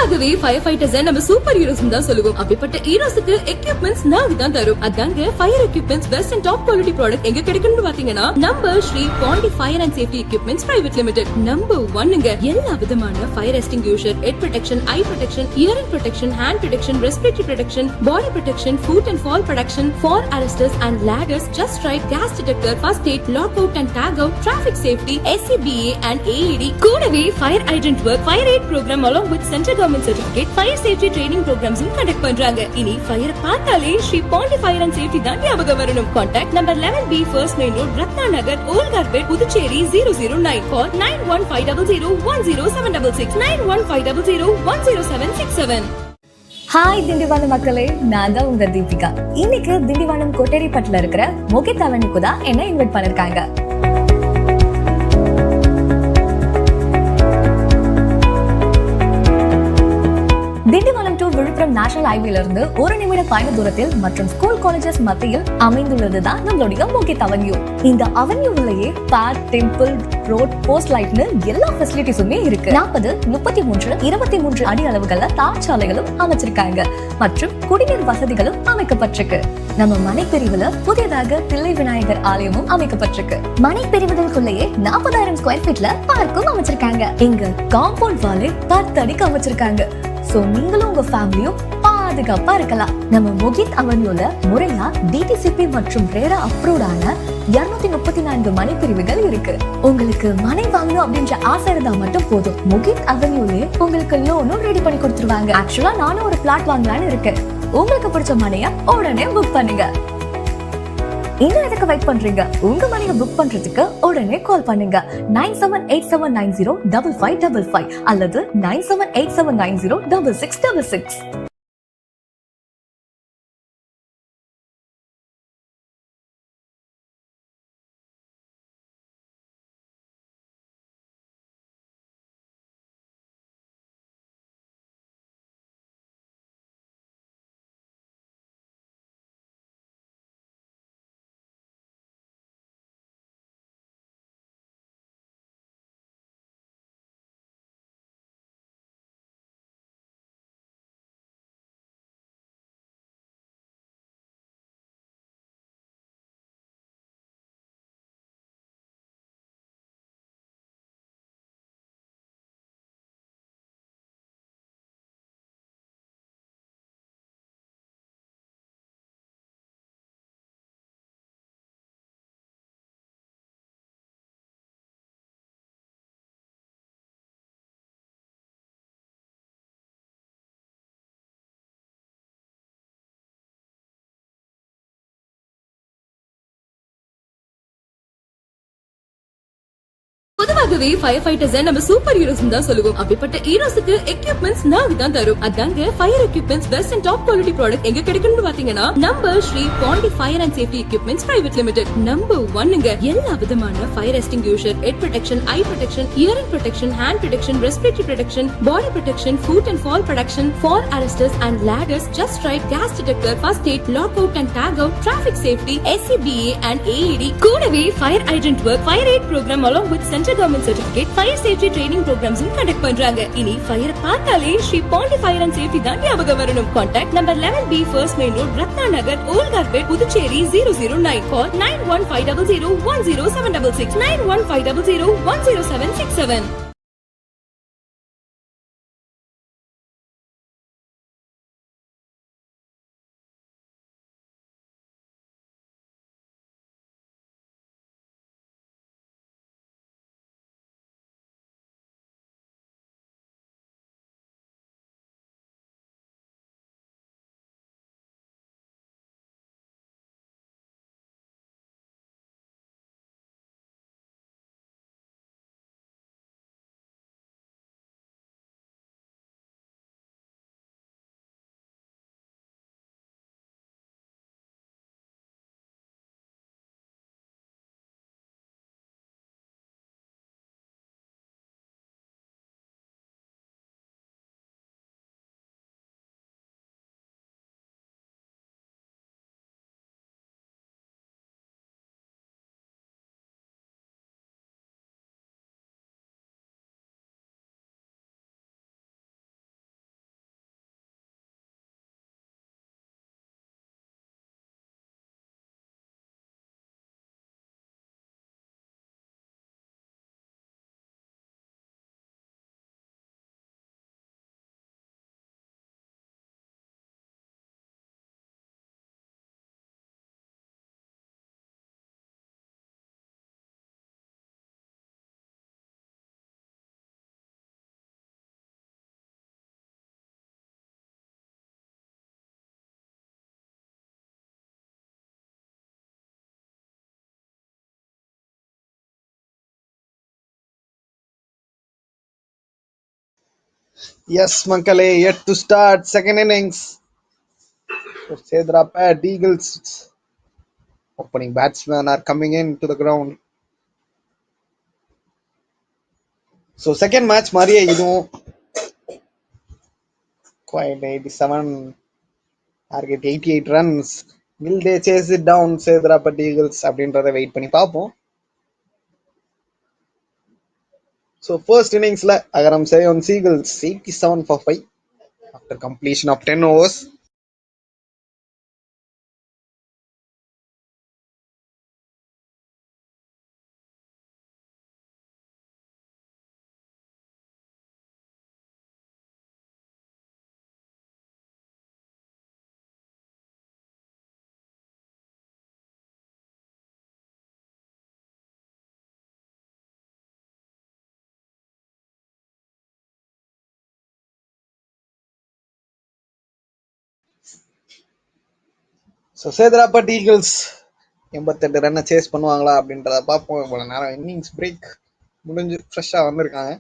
பொதுவாகவே ஃபயர் ஃபைட்டர்ஸ் நம்ம சூப்பர் ஹீரோஸ் தான் சொல்லுவோம். அப்படிப்பட்ட ஹீரோஸ்க்கு எக்யூப்மெண்ட்ஸ் நாங்க தான் தரும். அதாங்க fire equipments best and top quality product எங்க கிடைக்கும்னு பாத்தீங்கன்னா நம்ம Sri Pandi fire and safety equipments private limited. Number 1ங்க. எல்லா விதமான fire extinguisher, head protection, eye protection, hearing protection, hand protection, respiratory protection, body protection, foot and fall protection, fall arresters and ladders, just right, gas detector, first aid, lock out and tag out, traffic safety, SCBA and AED. கூடவே fire hydrant work, fire aid program along with central government certificate, fire safety training ப்ரோக்ராம்ஸும் conduct பண்றாங்க. இனி fire பார்த்தாலே Sri Pandi fire and safety தான் ஞாபகம் வரணும். Contact number 11B first main road, Ratna Nagar, volt carpet, Puducherry 009. Call 9150010766 9150010767. Hi Tindivanam மக்களே, நான் தான் உங்க தீபிகா. இன்னைக்கு திண்டிவனம் கொட்டேரிப்பட்டில் இருக்கிற மொகித் அவென்யூக்கு தான் என்ன இன்வைட் பண்ணிருக்காங்க. திண்டிவனம் டு விழுப்புரம் நேஷனல் ஹைவேல இருந்து ஒரு நிமிட பயண தூரத்தில் மற்றும் ஸ்கூல் காலேஜஸ் மத்தியில் அமைந்துள்ளதுதான் நம்மளுடைய மொகித் அவென்யூ. இந்த அவென்யூவிலேயே பார்க், டெம்பிள், ரோட், போஸ்ட் லைட்னு எல்லா ஃபெசிலிட்டிஸுமே இருக்கு. 40, 33, 23 அடி அளவுகள்ல தார் சாலைகளும் அமைச்சிருக்காங்க மற்றும் குடிநீர் வசதிகளும் அமைக்கப்பட்டிருக்கு. நம்ம மனை பிரிவுல புதியதாக தில்லை விநாயகர் ஆலயமும் அமைக்கப்பட்டிருக்கு. மனை பிரிவுகளுக்குள்ளேயே 40,000 ஸ்கொயர் ஃபீட்ல பார்க்கும் அமைச்சிருக்காங்க. இங்க காம்பவுண்ட் வாலே 10 அடிக்கு அமைச்சிருக்காங்க. சோ நீங்களும் உங்க ஃபேமிலியும் பாதுகாப்பா இருக்கலாம். நம்ம மொகித் அவென்யூல முறையா DTCP மற்றும் ரேரா அப்ரூவ்டான 234 மனை பிரிவுகள் இருக்கு. உங்களுக்கு மனை வாங்கணும் அப்படின்ற ஆசை இருந்தா மட்டும் போதும், மொகித் அவென்யூலே உங்களுக்கு லோனும் ரெடி பண்ணி கொடுத்துருவாங்க. ஆக்சுவலா நானும் ஒரு பிளாட் வாங்கலான்னு இருக்கேன். உங்களுக்கு பிடிச்ச மனைய உடனே புக் பண்ணுங்க. இன்னும் எதுக்கு வெயிட் பண்றீங்க? உங்க மனையை புக் பண்றதுக்கு உடனே கால் பண்ணுங்க 9787905555 அல்லது 9787906666. பொதுவாகவே ஃபயர் ஃபைட்டர்ஸ் நம்ம சூப்பர் ஹீரோஸ் தான் சொல்லுவோம். அப்படிப்பட்ட ஹீரோஸ்க்கு எக்யூப்மெண்ட்ஸ் நாங்க தான் தரும். அதாங்க fire equipments best and top quality product எங்க கிடைக்கும்னு பாத்தீங்கன்னா நம்ம Sri Pandi fire and safety equipments private limited. Number 1ங்க. எல்லா விதமான fire extinguisher, head protection, eye protection, hearing protection, hand protection, respiratory protection, body protection, foot and fall protection, fall arresters and ladders, just right, gas detector, first aid, lock out and tag out, traffic safety, SCBA and AED. கூடவே fire hydrant work, fire aid program along with central government certificate, fire safety training ப்ரோக்ராம்ஸும் conduct பண்றாங்க. இனி fire பார்த்தாலே Sri Pandi fire and safety தான் ஞாபகம் வரணும். Contact number 11B first main road, Ratna Nagar, volt carpet, Puducherry 009. Call 9150010766 9150010767. Yes, Mankale, yet to start second innings. So SEDARAPET Eagles opening batsmen are coming into the ground. So second match Maria இதுவும் quite 87 target 88 runs. Will they chase it down SEDARAPET Eagles அப்படின்றத wait பண்ணி பார்ப்போம். So first inningsல AGARAM SEYON Seagulls 87 for 5 after completion of 10 overs. So SEDARAPET eagles 88 ரன்னை chase பண்ணுவாங்களா அப்படின்றத பார்ப்போம். இவ்வளோ நேரம் இன்னிங்ஸ் பிரேக் முடிஞ்சு ஃப்ரெஷ்ஷாக வந்திருக்காங்க.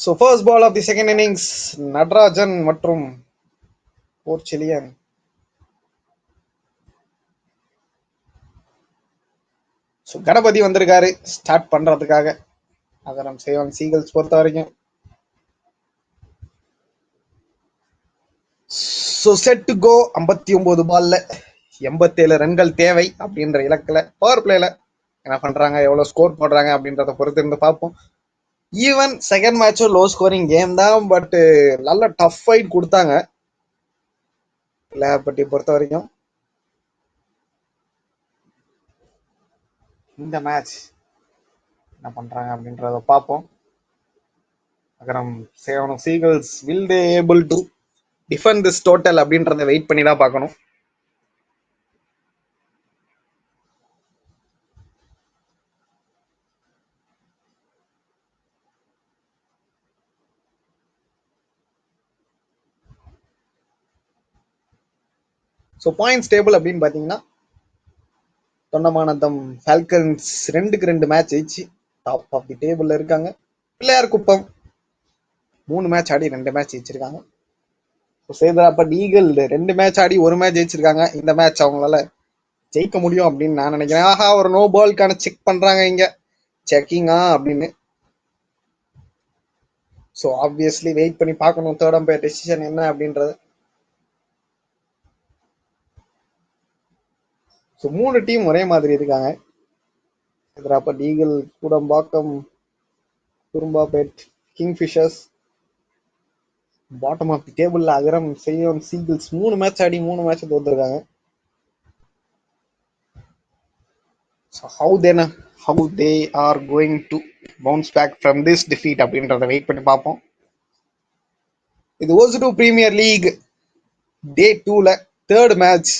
So first ball of the second innings Natarajan மற்றும் போர்ச்சுலியன். ஸோ கணபதி வந்திருக்காரு ஸ்டார்ட் பண்றதுக்காக AGARAM SEYON Seagulls பொறுத்த வரைக்கும். ஸோ செட் டு கோ 59 பால்ல 87 ரன்கள் தேவை அப்படின்ற இலக்கில் பவர் பிளேல என்ன பண்றாங்க, எவ்வளவு ஸ்கோர் போடுறாங்க அப்படின்றத பொறுத்து இருந்து பார்ப்போம். ஈவன் செகண்ட் மேட்சும் லோ ஸ்கோரிங் கேம் தான், பட் நல்ல டஃப் ஃபைட் கொடுத்தாங்க பட்டி பொறுத்த வரைக்கும். இந்த மேட்ச் என்ன பண்றாங்க அப்படின்றத பார்ப்போம். AGARAM SEYON Seagulls will they able to defend this total அப்படின்றத வெயிட் பண்ணி தான் பார்க்கணும். ஸோ பாயிண்ட்ஸ் டேபிள் அப்படின்னு பார்த்தீங்கன்னா தொண்டமானந்தம் ஃபால்கன்ஸ் 2-2 மேட்ச் ஜெயிச்சு டாப் ஆஃப் தி டேபிள்ல இருக்காங்க. பிள்ளையார் குப்பம் 3 மேட்ச் ஆடி 2 மேட்ச் ஜெயிச்சிருக்காங்க. SEDARAPET ஈகிள் 2 மேட்ச் ஆடி 1 மேட்ச் ஜெயிச்சிருக்காங்க. இந்த மேட்ச் அவங்களால ஜெயிக்க முடியும் அப்படின்னு நான் நினைக்கிறேன். ஆஹா, ஒரு நோ பால்கான செக் பண்றாங்க இங்க, செக்கிங்கா அப்படின்னு. ஸோ ஆப்வியஸ்லி வெயிட் பண்ணி பார்க்கணும் தேர்ட் அம்பையர் டெசிஷன் என்ன அப்படின்றது. ஸோ 3 டீம் ஒரே மாதிரி இருக்காங்க. SEDARAPET eagle, Koodambakkam, Kurumbapet kingfishers. Bottom of the டேபிள்ல AGARAM SEYON Seagulls 3 மேட்ச் ஆடி 3 மேட்ச் தோத்துருக்காங்க. So how they are going to bounce back from this defeat அப்படின்றத வெயிட் பண்ணி பார்ப்போம். இது Osudu பிரீமியர் லீக் டே 2ல தேர்ட் மேட்ச்.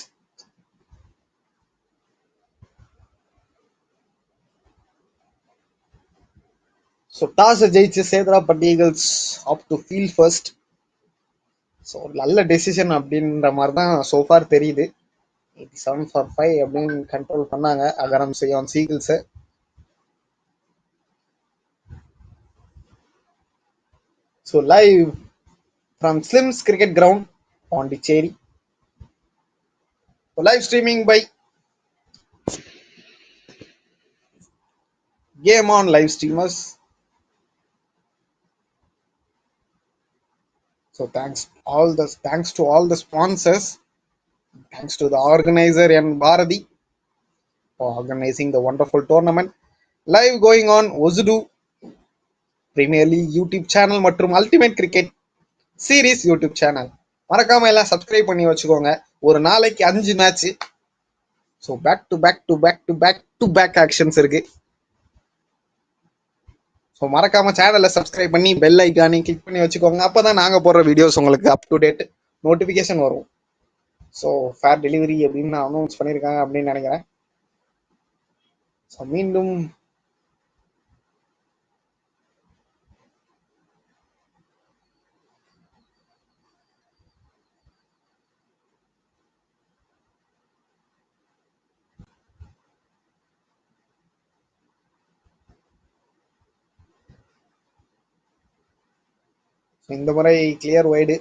ஸோ டாஸ் ஜெயிச்சு SEDARAPET eagles opt to field first. So நல்ல decision அப்படின்ற மாதிரி தான் சோஃபார் தெரியுது. 87 for 5 அப்படின்னு கண்ட்ரோல் பண்ணாங்க AGARAM SEYON Seagulls. So live from SLIMS cricket ground Pondicherry. Live streaming by Game On live streamers. So thanks to all the sponsors. Thanks to the organizer and Bharati for organizing the wonderful tournament. Live going on Osudu Premier League YouTube channel மற்றும் Ultimate Cricket Series YouTube channel. மறக்காம எல்லாம் subscribe பண்ணி வச்சுக்கோங்க. ஒரு நாளைக்கு 5 match so back actions இருக்கு. So மறக்காம சேனலை சப்ஸ்கிரைப் பண்ணி பெல் ஐக்கானே கிளிக் பண்ணி வச்சுக்கோங்க. அப்பதான் நாங்க போடுற வீடியோஸ் உங்களுக்கு அப் டு டேட் நோட்டிபிகேஷன் வரும். ஸோ ஃபேர் டெலிவரி அப்படின்னு அனௌன்ஸ் பண்ணியிருக்காங்க அப்படின்னு நினைக்கிறேன். ஸோ மீண்டும் இந்த முறை clear wide.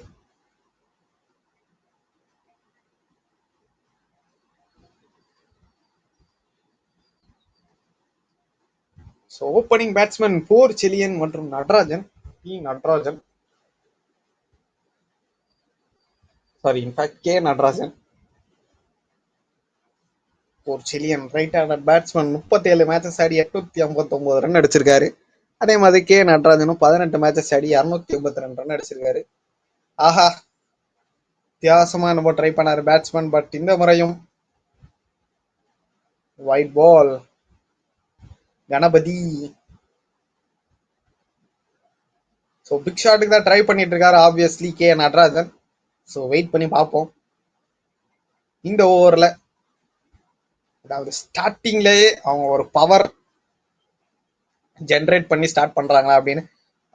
So opening batsman Chezhiyan மற்றும் Natarajan sorry in fact Natarajan. Chezhiyan right handed batsman 37 matches ஆடி 859 ரன் அடிச்சிருக்காரு. அதே மாதிரி நடராஜனும் 18 மேட்சஸ் ஆடி 282 ரன் அடிச்சிருக்காரு. ஆஹா, வித்தியாசமா நம்ம ட்ரை பண்ணாரு பேட்ஸ்மேன். பட் இந்த முறையும் white ball. Ganapathi so big ஷாட்டுக்கு தான் ட்ரை பண்ணிட்டு இருக்காரு ஆப்வியஸ்லி நடராஜன். ஸோ வெயிட் பண்ணி பார்ப்போம். இந்த ஓவரில் அதாவது ஸ்டார்டிங்லேயே அவங்க ஒரு பவர் ஜென்ரேட் பண்ணி ஸ்டார்ட் பண்றாங்களா அப்படின்னு.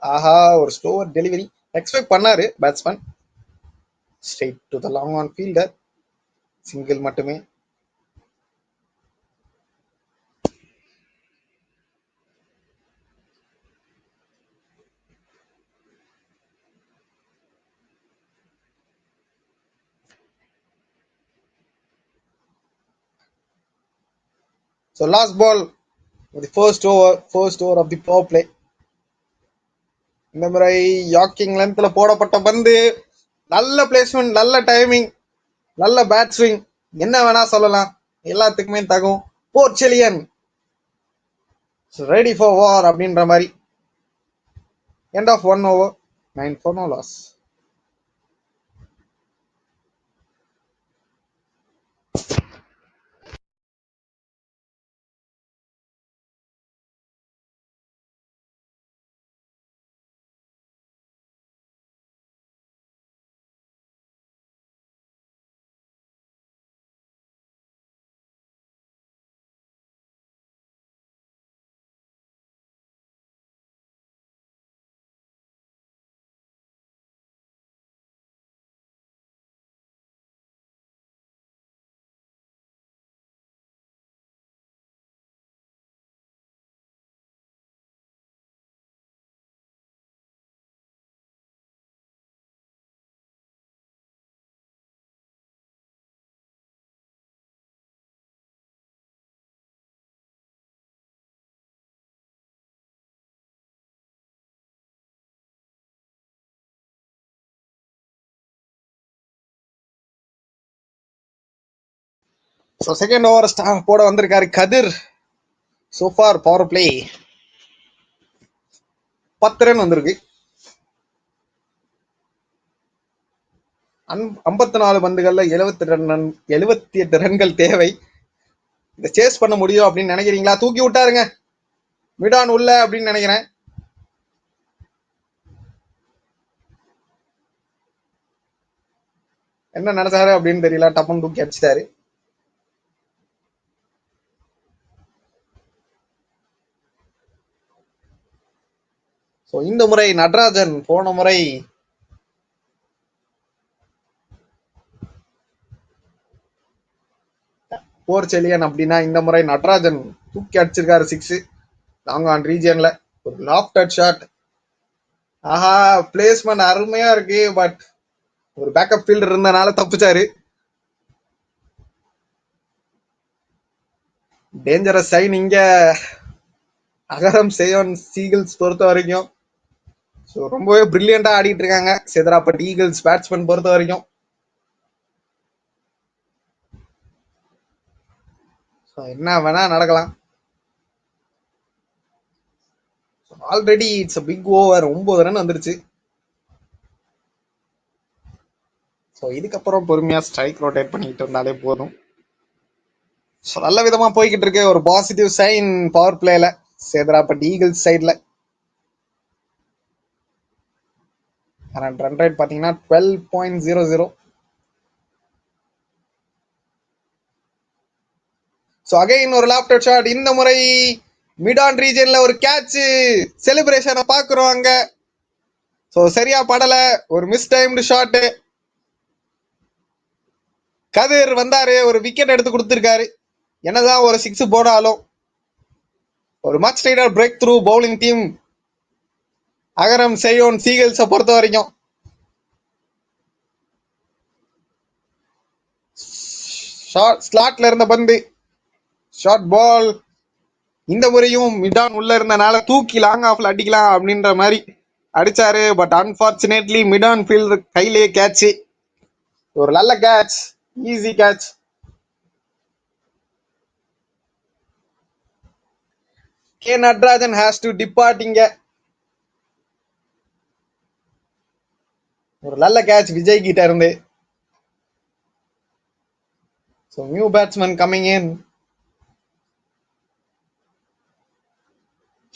ஆஹா, ஒரு ஸ்லோவர் டெலிவரி எக்ஸ்பெக்ட் பண்ணாரு batsman. Straight to the long on fielder. Single மட்டுமே. So last ball the first over of the power play. இந்த முறை யாக்கிங் லென்த்ல போடப்பட்ட பந்து. நல்ல பிளேஸ்மெண்ட், நல்ல டைமிங், நல்ல பேட் ஸ்விங், என்ன வேணா சொல்லலாம். எல்லாத்துக்குமே தகும். போர்ச்செலியன் ரெடி ஃபார் வார் அப்படின்ற மாதிரி. End of 1 over, 9 for no loss. So second over போட வந்திருக்காரு Kathir. So far power play 10 run வந்திருக்கு. 54 பந்துகள்ல 78 ரன்கள் தேவை. இதை சேஸ் பண்ண முடியும் அப்படின்னு நினைக்கிறீங்களா? தூக்கி விட்டாருங்க மிடான் உள்ள அப்படின்னு நினைக்கிறேன். என்ன நினைச்சாரு அப்படின்னு தெரியல. டப்புன்னு தூக்கி அடிச்சிட்டாரு. ஸோ இந்த முறை நடராஜன் போன முறை போர்ச்செலியன் அப்படின்னா இந்த முறை நடராஜன் தூக்கி அடிச்சிருக்காரு 6 லாங் ஆன் ரீஜியன்ல. ஒரு லாஃப்டட் ஷாட். ஆஹா, பிளேஸ்மெண்ட் அருமையா இருக்கு. பட் ஒரு பேக்கப் ஃபீல்டர் இருந்தனால தப்பிச்சாரு. டேஞ்சரஸ் சைன் இங்க அகரம் சேயோன் சீகிள்ஸ் பொறுத்த வரைக்கும். ஸோ ரொம்பவே பிரில்லியண்டா ஆடிட்டு இருக்காங்க செதராப்பட் ஈகிள்ஸ் பேட்ஸ்மேன் பொறுத்த வரைக்கும். என்ன வேணா நடக்கலாம். Already it's a big over. 9 run வந்துருச்சு. ஸோ இதுக்கப்புறம் பொறுமையா ஸ்ட்ரைக் ரொட்டேட் பண்ணிட்டு இருந்தாலே போதும். ஸோ நல்ல விதமா போய்கிட்டு இருக்கு. ஒரு பாசிட்டிவ் சைன் பவர் பிளேல சேதராப்பட் ஈகிள்ஸ் சைட்ல. ரன் ரேட் பாத்தீங்கன்னா 12.00. ஸோ அகைன் ஒரு லேப்டாப் ஷாட். இந்த முறை மிட் ஆன் ரீஜன்ல ஒரு கேட்ச் செலிப்ரேஷனை பாக்குறோம் அங்க. ஸோ சரியா படல, ஒரு மிஸ் டைம்டு ஷாட். கதிர் வந்தாரு, ஒரு விக்கெட் எடுத்து கொடுத்திருக்காரு. என்னதான் ஒரு 6 போனாலும் ஒரு much needed breakthrough bowling team Agaram Seyon சீகல்ஸை பொறுத்த வரைக்கும். ஷார்ட் ஸ்லாட்ல இருந்த பந்து, ஷார்ட் பால். இந்த முறையும் மிடான் உள்ள இருந்தனால தூக்கி லாங் ஆஃப்ல அடிக்கலாம் அப்படின்ற மாதிரி அடிச்சாரு. பட் அன்பார்ச்சுனேட்லி மிடான் ஃபீல்டர் கையிலேயே கேட்ச். ஒரு நல்ல catch, easy catch. K Natrajan has to depart இங்க. ஒரு நல்ல கேட்ச் விஜய் கிட்ட இருந்து. So new batsman coming in.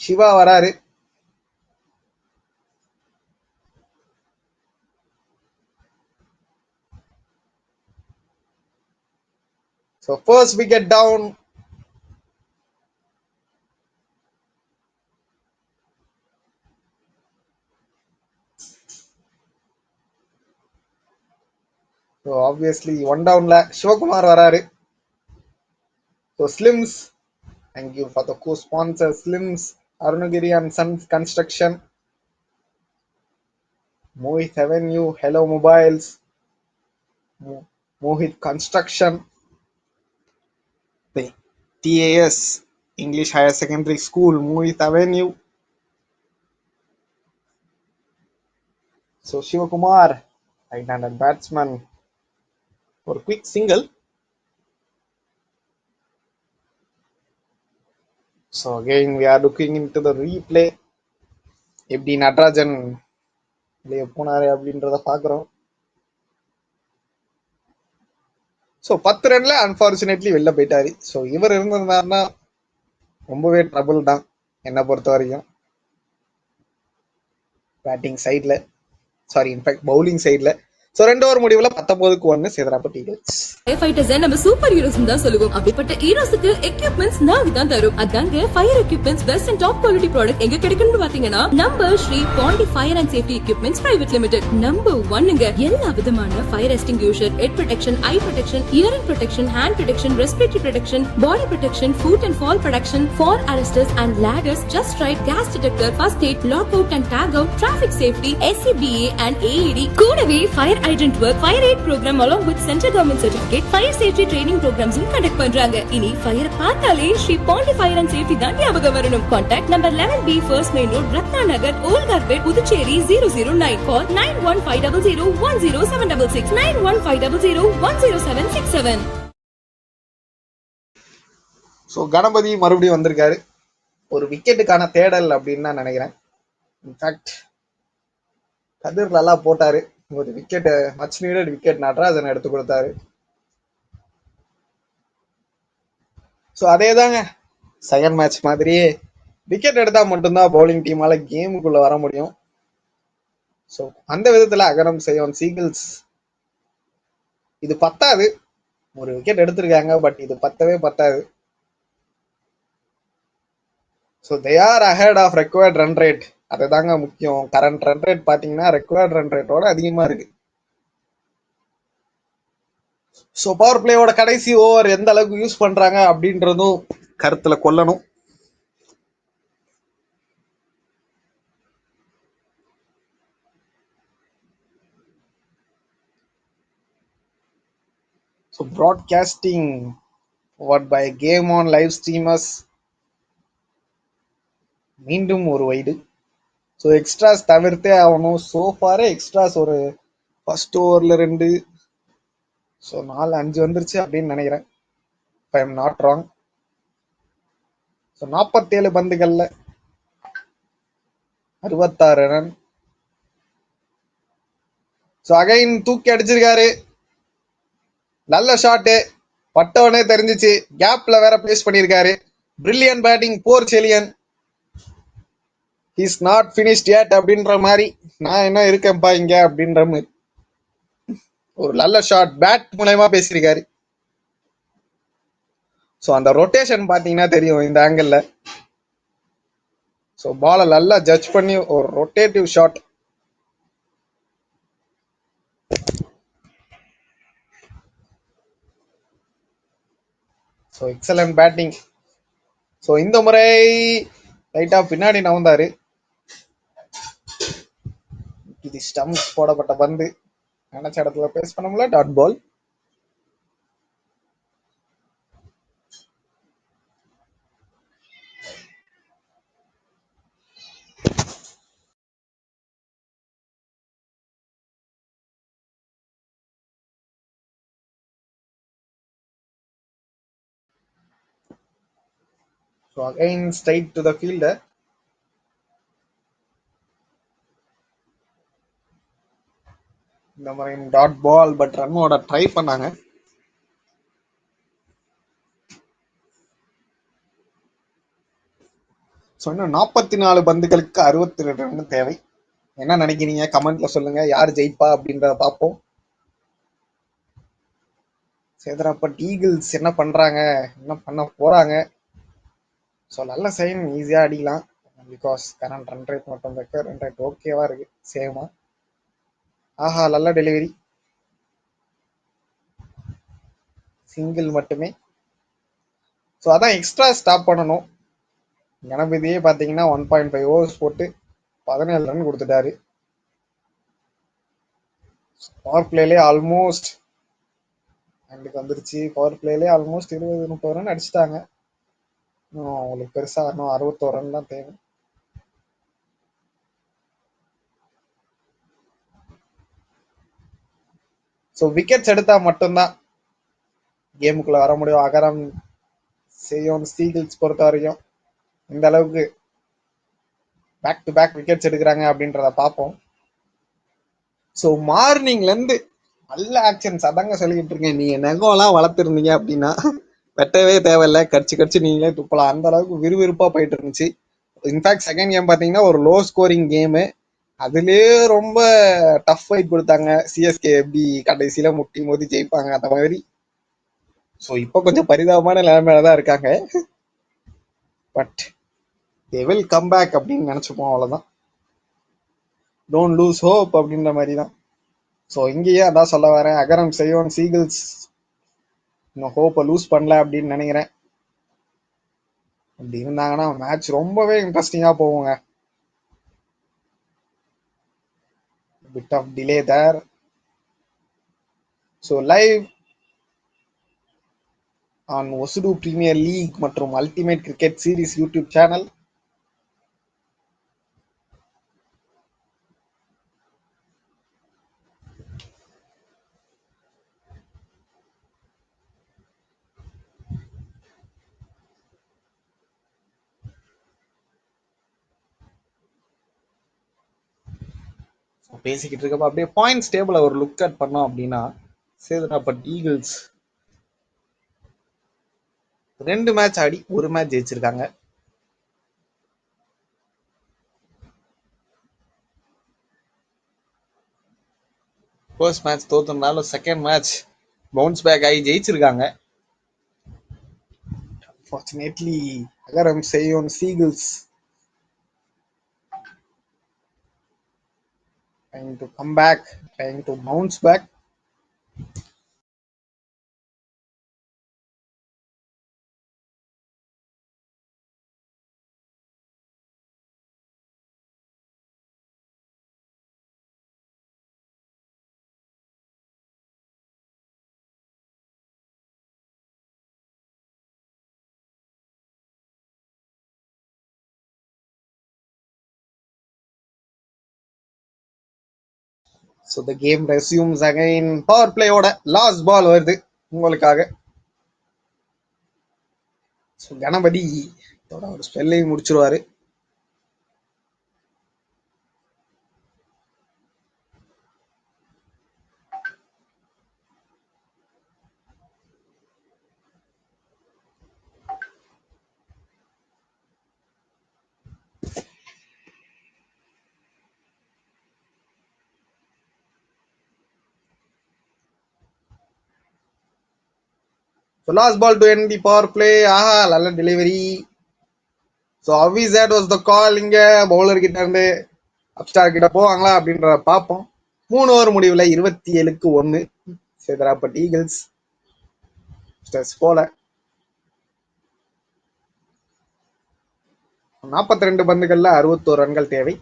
Siva வராரு. So first wicket down. So obviously one டவுன்ல சிவகுமார் வராரு. So SLIMS, thank you for the co sponsor SLIMS, Arunagiri and sons construction, Mohit avenue, hello mobiles, Mohit construction, TAS English higher secondary school, Mohit avenue. So Sivakumar right handed batsman, ஒரு quick single. So again we are looking into the replay. எப்படி நட்ராஜன் வெளியே போனாரு அப்படின்றத பாக்குறோம். So 10 ரன்ல unfortunately வெளில போயிட்டாரு. So இவர் இருந்திருந்தாருன்னா ரொம்பவே ட்ரபிள் தான் என்னை பொறுத்த வரைக்கும். பேட்டிங் சைட்ல, சாரி இன்ஃபேக்ட் பவுலிங் சைட்ல. ஸோ 2 ஓவர் முடிவுல 19-1 சேதராப்பட் ஈகிள்ஸ். ஃபைட்டர்ஸ் நம்ம சூப்பர் ஹீரோஸ் தான் சொல்லுவோம். அப்படிப்பட்ட ஹீரோஸ்க்கு எக்யூப்மெண்ட்ஸ் நாங்க தான் தரும். அதாங்க fire equipments best and top quality product எங்க கிடைக்கும்னு பாத்தீங்கன்னா நம்ம Sri Pandi fire and safety equipments private limited. Number 1ங்க எல்லா விதமான fire extinguisher, head protection, eye protection, hearing protection, hand protection, respiratory protection, body protection, foot and fall protection, fall arresters and ladders, just right, gas detector, first aid, lock out and tag out, traffic safety, SCBA and AED. கூடவே fire Hydrant work, fire aid program along with central government certificate, fire safety training programs conduct பண்றாங்க. இனி fire பார்த்தாலே Sri Pandi fire and safety தான் ஞாபகம் வரணும். Contact number 11B First Main Road, Ratna Nagar, ஓல்கார்பேட், Puducherry 009. Call 9150010766, 9150010767. So Ganapathi மறுபடியும் வந்திருக்காரு. ஒரு விக்கெட்டுக்கான தேடல் அப்படின்னு நான் நினைக்கிறேன். இன்ஃபேக்ட் கதிர் நல்லா போட்டாரு. ஒரு wicket, much needed wicket Natarajan எடுத்து கொடுத்தாரு. ஸோ அதே தாங்க செகண்ட் மேட்ச் மாதிரியே விக்கெட் எடுத்தா மட்டும்தான் பவுலிங் டீமால கேமுக்குள்ள வர முடியும். ஸோ அந்த விதத்துல அகரம் செயோன் சீகிள்ஸ் இது பத்தாது. ஒரு விக்கெட் எடுத்திருக்காங்க, பட் இது பத்தாது. So they are ahead of required run rate. அதுதாங்க முக்கியம். கரண்ட் ரன் ரேட் பாத்தீங்கன்னா ரெக்வயர்ட் ரன் ரேட்டோட அதிகமா இருக்கு. ஸோ பவர் பிளேயோட கடைசி ஓவர் எந்த அளவுக்கு யூஸ் பண்றாங்க அப்படின்றதும் கருத்துல கொள்ளணும். So broadcasting what by game on live streamers. மீண்டும் ஒரு வைடு. ஸோ எக்ஸ்ட்ராஸ் தவிர்த்தே ஆகணும். சோஃபாரே எக்ஸ்ட்ராஸ் ஒரு ஃபர்ஸ்ட் ஓவர்ல 2, ஸோ 4-5 வந்துருச்சு அப்படின்னு நினைக்கிறேன், if I am not wrong. So 47 பந்துகள்ல 66 run. So again தூக்கி அடிச்சிருக்காரு. நல்ல ஷாட்டு, பட்டவனே தெரிஞ்சிச்சு. கேப்ல வேற பிளேஸ் பண்ணியிருக்காரு. Brilliant batting Porchezhiyan. Is not finished yet அப்படின்ற மாதிரி, நான் என்ன இருக்கேன்ப்பா இங்க அப்படின்ற மாதிரி ஒரு நல்ல ஷாட் பேட் மூலயமா பேசியிருக்காரு. ஸோ அந்த ரொட்டேஷன் பார்த்தீங்கன்னா தெரியும் இந்த ஆங்கிள். ஸோ பாலை நல்லா ஜட்ஜ் பண்ணி ஒரு rotative shot. So excellent batting. So இந்த முறை லைட்டா பின்னாடி நவந்தாரு. இது ஸ்டம்ப் போடப்பட்ட பந்து நினைச்ச இடத்துல பேஸ் பண்ண முடியல. Dot ball. So again straight to the fielder. இந்த முறை டாட் பால். பட் ரன்னோட ட்ரை பண்ணாங்க. ஸோ இன்னும் 44 பந்துகளுக்கு 62 ரன் தேவை. என்ன நினைக்கிறீங்க கமெண்ட்ல சொல்லுங்க. யார் ஜெயிப்பா அப்படின்றத பார்ப்போம். சேதராப்பட் ஈகிள்ஸ் என்ன பண்றாங்க, என்ன பண்ண போறாங்க? ஸோ நல்ல சைன், ஈஸியா அடிக்கலாம். பிகாஸ் கரண்ட் ரன் ரேட் மற்றும் ரெக்கர் ரன் ரேட் ஓகேவா இருக்கு, சேமா. ஆஹா, நல்ல டெலிவரி. சிங்கிள் மட்டுமே. ஸோ அதான் எக்ஸ்ட்ரா ஸ்டாப் பண்ணணும். கணபதியே பார்த்தீங்கன்னா 1.5 ஓவர்ஸ் போட்டு 17 ரன் கொடுத்துட்டாரு. பவர் பிளேலே ஆல்மோஸ்ட் எங்களுக்கு வந்துருச்சு. பவர் பிளேலே ஆல்மோஸ்ட் 20-30 ரன் அடிச்சுட்டாங்க. இன்னும் அவங்களுக்கு பெருசா இன்னும் 61 ரன் தான் தேவை. ஸோ விக்கெட்ஸ் எடுத்தா மட்டும்தான் கேமுக்குள்ள வர முடியும். அகரம், செயோன், சீகிள்ஸ் பொறுத்த வரைக்கும் இந்த அளவுக்கு பேக் டு பேக் விக்கெட்ஸ் எடுக்கிறாங்க அப்படின்றத பார்ப்போம். ஸோ மார்னிங்ல இருந்து நல்ல ஆக்ஷன்ஸ் அதாங்க சொல்லிக்கிட்டு இருக்கேன். நீங்க நெகம்லாம் வளர்த்துருந்தீங்க அப்படின்னா வெட்டவே தேவையில்லை, கடிச்சு கடிச்சு நீங்களே துப்பலாம். அந்த அளவுக்கு விறுவிறுப்பா போயிட்டு இருந்துச்சு. இன்ஃபேக்ட் செகண்ட் கேம் பார்த்தீங்கன்னா ஒரு லோ ஸ்கோரிங் கேமு. அதுலேயே ரொம்ப டஃப் ஃபைட் கொடுத்தாங்க. சிஎஸ்கே எப்படி கடைசியில முட்டி மோதி ஜெயிப்பாங்க அந்த மாதிரி. ஸோ இப்போ கொஞ்சம் பரிதாபமான நிலைமையில தான் இருக்காங்க. But they will come back அப்படின்னு நினைச்சுப்போம், அவ்வளோதான். டோன்ட் லூஸ் ஹோப் அப்படின்ற மாதிரி தான். ஸோ இங்கேயே அதான் சொல்ல வரேன். அகரம், செயோன், சீகிள்ஸ் இன்னும் ஹோப்பை லூஸ் பண்ணல அப்படின்னு நினைக்கிறேன். அப்படி இருந்தாங்கன்னா மேட்ச் ரொம்பவே இன்ட்ரெஸ்டிங்காக போகுங்க. Bit of delay there. So live on Osudu premier league மற்றும் ultimate cricket series YouTube channel. பேசிக்கிட்டு இருக்கப்ப அப்படியே பாயிண்ட்ஸ் டேபிள ஒரு லுக் அட் பண்ணோம் அப்படின்னா, சேதராப்பட் ஈகிள்ஸ் 2 மேட்ச் ஆடி 1 மேட்ச் ஜெயிச்சிருக்காங்க. ஃபர்ஸ்ட் மேட்ச் தோத்துனாலும் செகண்ட் மேட்ச் பவுன்ஸ் பேக் ஆகி ஜெயிச்சிருக்காங்க. Fortunately, Agaram, Seyon, seagulls trying to come back, trying to bounce back. So the game resumes again. Power பிளேயோட லாஸ்ட் பால் வருது உங்களுக்காக. ஸோ கணபதி இதோட ஒரு ஸ்பெல்லையும் முடிச்சிருவாரு. So last ball to end the power play. ஆஹா நல்ல delivery. So how's that was the call. இங்க bowler கிட்ட இருந்து அப்ஸ்டார் கிட்ட போவாங்களா அப்படின்ற பார்ப்போம். 3 ஓவர் முடிவில் 27-1 சேதராப்பட் ஈகிள்ஸ் போல. 42 பந்துகள்ல 61 ரன்கள் தேவை.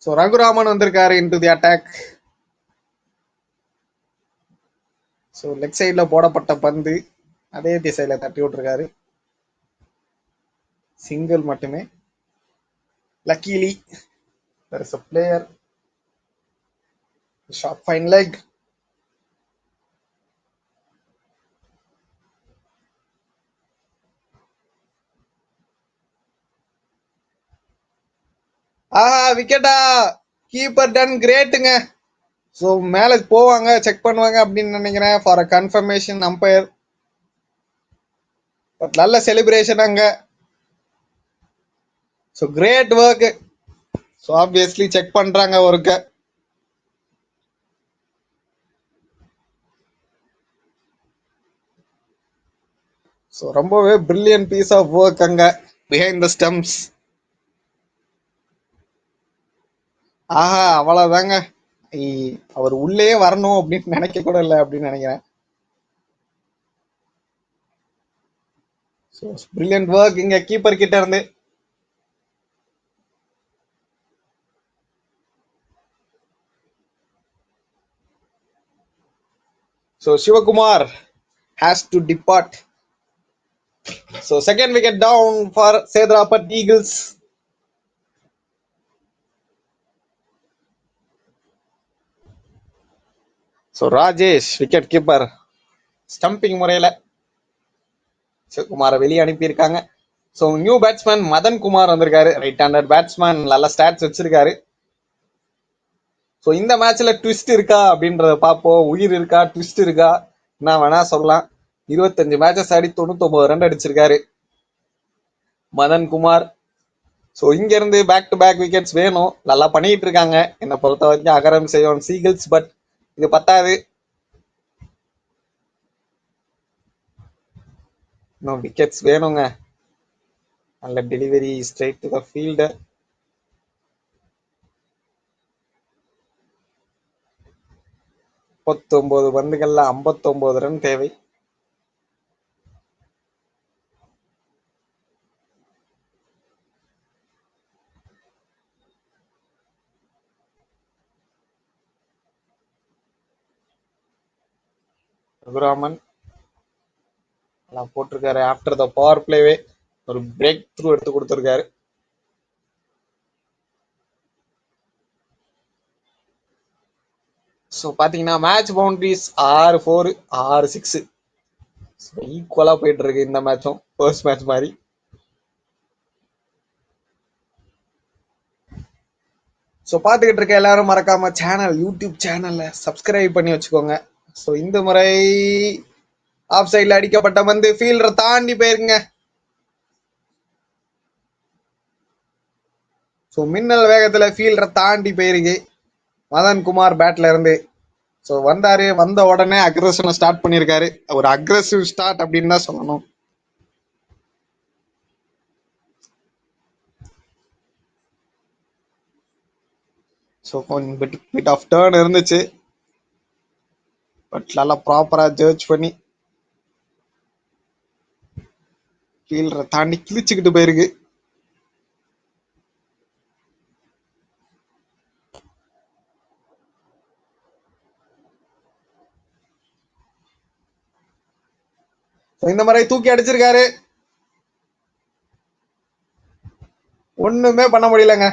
ஸோ ரகுராமன் வந்திருக்காரு into the attack. So leg சைட்ல போடப்பட்ட பந்து அதே திசையில தட்டி விட்டுருக்காரு. சிங்கிள் மட்டுமே. Luckily there is a player. Shot fine leg. ஆஹா விக்கெட்டா. கீப்பர் டன் கிரேட்டுங்க. ஸோ மேலே போவாங்க செக் பண்ணுவாங்க அப்படின்னு நினைக்கிறேன் for a confirmation umpire. But நல்ல செலிப்ரேஷன் அங்க. So great work. So obviously check பண்றாங்க ஒருக்க. ஸோ ரொம்பவே பிரில்லியன்ட் பீஸ் ஆஃப் ஒர்க் அங்க பிஹைண்ட் த ஸ்டம்ப்ஸ். ஆஹா அவ்வளவுதாங்க. அவர் உள்ளே வரணும் அப்படின்னு நினைக்க கூட இல்லை அப்படின்னு நினைக்கிறேன். ஸோ பிரில்லியன்ட் ஒர்க் இங்க கீப்பர் கிட்ட இருந்து. So Sivakumar has to depart. So second wicket down for SEDARAPET Eagles. So Rajesh wicket keeper stumping முறையில் சிவகுமாரை வெளியே அனுப்பியிருக்காங்க. So new batsman Madan Kumar வந்திருக்காரு. ரைட் ஹேண்டட் பேட்ஸ்மேன், நல்ல ஸ்டாட்ஸ் வச்சிருக்காரு. ஸோ இந்த மேட்ச்ல ட்விஸ்ட் இருக்கா அப்படின்றத பார்ப்போம். உயிர் இருக்கா, ட்விஸ்ட் இருக்கா, என்ன வேணா சொல்லலாம். 25 மேட்சஸ் ஆடி 99 ரன் அடிச்சிருக்காரு மதன் குமார். ஸோ இங்க இருந்து பேக் டு பேக் விக்கெட்ஸ் வேணும். நல்லா பண்ணிட்டு இருக்காங்க என்னை பொறுத்த வரைக்கும் அகரம் செய்யோன் சீகிள்ஸ். பட் இது பத்தாது. இன்னும் விக்கெட்ஸ் வேணுங்க. நல்ல delivery straight to the fielder. முப்பத்தொன்பது பந்துகள்ல 59 ரன் தேவை. ரகுராமன் நல்லா போட்டிருக்காரு. ஆஃப்டர் த பவர் பிளேவே ஒரு பிரேக் த்ரூ எடுத்து கொடுத்துருக்காரு. ஸோ பார்த்தீங்கன்னா மேட்ச் பவுண்டரிஸ் 6-4 6-6 ஈக்குவலாக போயிட்டு இருக்கு இந்த மேட்சும் ஃபர்ஸ்ட் மேட்ச் மாதிரி. ஸோ பார்த்துக்கிட்டு இருக்க எல்லாரும் மறக்காம யூடியூப் சேனலை சப்ஸ்கிரைப் பண்ணி வச்சுக்கோங்க. ஸோ இந்த முறை ஆஃப் சைடில் அடிக்கப்பட்ட வந்து ஃபீல்டரை தாண்டி போயிருங்க. ஸோ மின்னல் வேகத்தில் ஃபீல்டரை தாண்டி போயிருக்கு மதன் குமார் பேட்ல இருந்து. ஸோ வந்தாரு, வந்த உடனே அக்ரெஷனை ஸ்டார்ட் பண்ணியிருக்காரு. ஒரு அக்ரெசிவ் ஸ்டார்ட் அப்படின்னு தான் சொல்லணும். ஸோ கொஞ்சம் பிட் ஆஃப் டர்ன் இருந்துச்சு. பட் நல்லா ப்ராப்பராக ஜட்ஜ் பண்ணி ஃபீல்டரை தாண்டி கிழிச்சுக்கிட்டு போயிருக்கு. இந்த மாதிரி தூக்கி அடிச்சிருக்காரு. ஒண்ணுமே பண்ண முடியலங்க.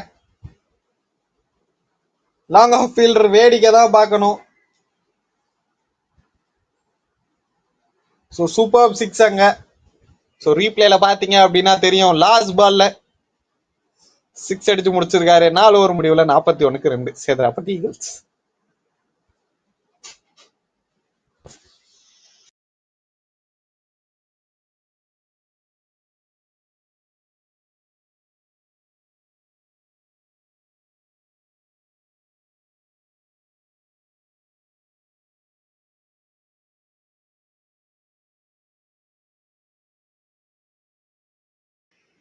லாங் ஆஃப் ஃபீல்டர் வேடிக்கை தான் பார்க்கணும். ஸோ சூப்பர் சிக்ஸ் அங்க. ஸோ ரீப்ளேல பார்த்தீங்க அப்படின்னா தெரியும். லாஸ்ட் பால்ல 6 அடிச்சு முடிச்சிருக்காரு. 4 ஓவர் முடிவுல 41க்கு 2 சேதராப்பட்டி eagles.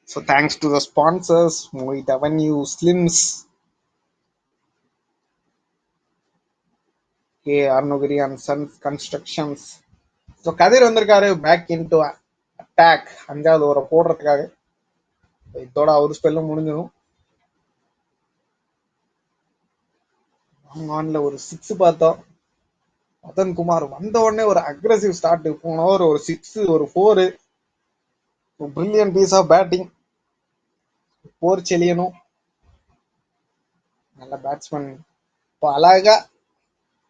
So thanks to the sponsors, Mohit Avenue, Slims, K. Arnogiri and Sons Constructions. So Kathir வந்திருக்காரு பேக் இன்டு அட்டாக் 5வது ஓவரை போடுறதுக்காக. இதோட அவர் ஸ்பெல்லும் முடிஞ்சிடும். ஆன்ல ஒரு 6 பார்த்தோம். மதன் குமார் வந்த உடனே ஒரு அக்ரெசிவ் ஸ்டார்ட். போன ஓவர் ஒரு 6 ஒரு 4. Brilliant piece of batting. 4 செலியனும் நல்ல பேட்ஸ்மேன். இப்போ அழகா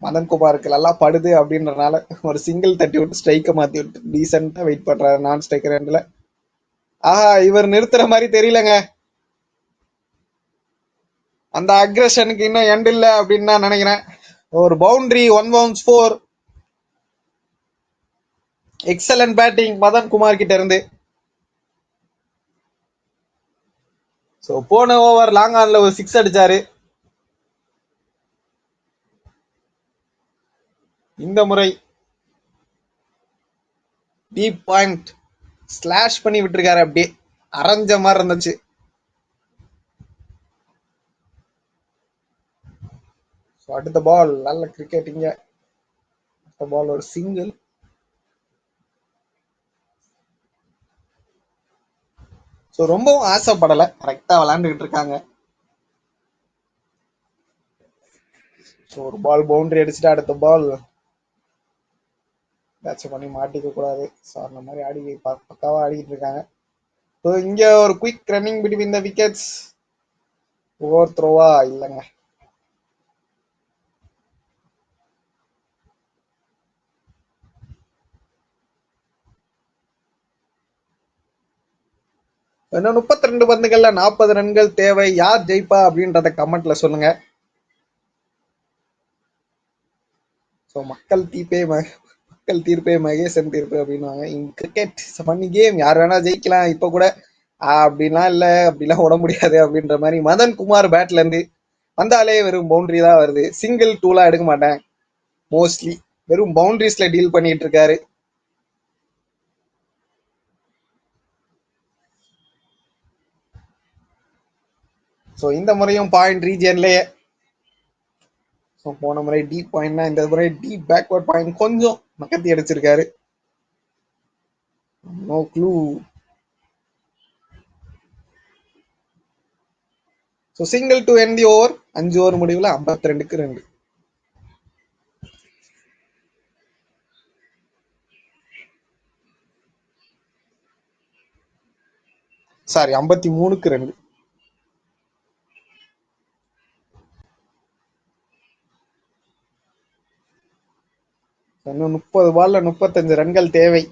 மதன் குமாருக்கு நல்லா படுது அப்படின்றனால ஒரு சிங்கிள் தட்டி விட்டு ஸ்ட்ரைக்கை மாற்றி விட்டு டீசெண்டாக வெயிட் பண்ணுறாரு நான் ஸ்ட்ரைக்கர் ரெண்டில். ஆஹா, இவர் நிறுத்துற மாதிரி தெரியலங்க. அந்த அக்ரெஷனுக்கு இன்னும் எண்ட் இல்லை அப்படின்னு நான் நினைக்கிறேன். ஒரு boundary, 1 bounce 4. Excellent batting Madan Kumar கிட்ட இருந்து. ஸோ போன ஓவர் லாங் ஆன்ல ஒரு 6 அடிச்சாரு. இந்த முறை டீப் பாயிண்ட் ஸ்லாஷ் பண்ணி விட்டுருக்காரு. அப்படியே அரைஞ்ச மாதிரி இருந்துச்சு. அடுத்த பால் நல்ல கிரிக்கெட்டிங்க. அடுத்த பால் ஒரு சிங்கிள். ஸோ ரொம்பவும் ஆசைப்படலை, கரெக்டாக விளையாண்டுக்கிட்டு இருக்காங்க. ஸோ ஒரு பால் பவுண்டரி அடிச்சுட்டு அடுத்த பால் ஏதாச்சும் பண்ணி மாட்டிக்க கூடாது. ஸோ அந்த மாதிரி ஆடி பக்காவாக ஆடிக்கிட்டு இருக்காங்க. ஸோ இங்கே ஒரு quick running between the wickets. Over த்ரோவா இல்லைங்க. இன்னும் 32 பந்துகள்ல 40 ரன்கள் தேவை. யார் ஜெயிப்பா அப்படின்றத கமெண்ட்ல சொல்லுங்க. ஸோ மக்கள் தீர்ப்பே மகேசன் தீர்ப்பு அப்படின்வாங்க. கிரிக்கெட் பண்ணி கேம், யார் வேணா ஜெயிக்கலாம். இப்போ கூட அப்படிலாம் இல்லை, அப்படிலாம் விட முடியாது அப்படின்ற மாதிரி மதன் குமார் பேட்ல இருந்து வந்தாலே வெறும் பவுண்டரி தான் வருது. சிங்கிள் டூலாம் எடுக்க மாட்டேன். மோஸ்ட்லி வெறும் பவுண்டரிஸ்ல டீல் பண்ணிட்டு இருக்காரு. ஸோ இந்த முறையும் பாயிண்ட் ரீஜியன்லயே. ஸோ போன முறை டீப் பாயிண்ட்னா இந்த முறை டீப் பேக்வர்ட் பாயிண்ட் கொஞ்சம் நகர்த்தி அடிச்சிருக்காரு. No clue. So single to end the over. 5 over முடிவில் 52க்கு 2. சாரி, 53க்கு 2. இன்னும் 30 பால்ல 35 ரன்கள் தேவை.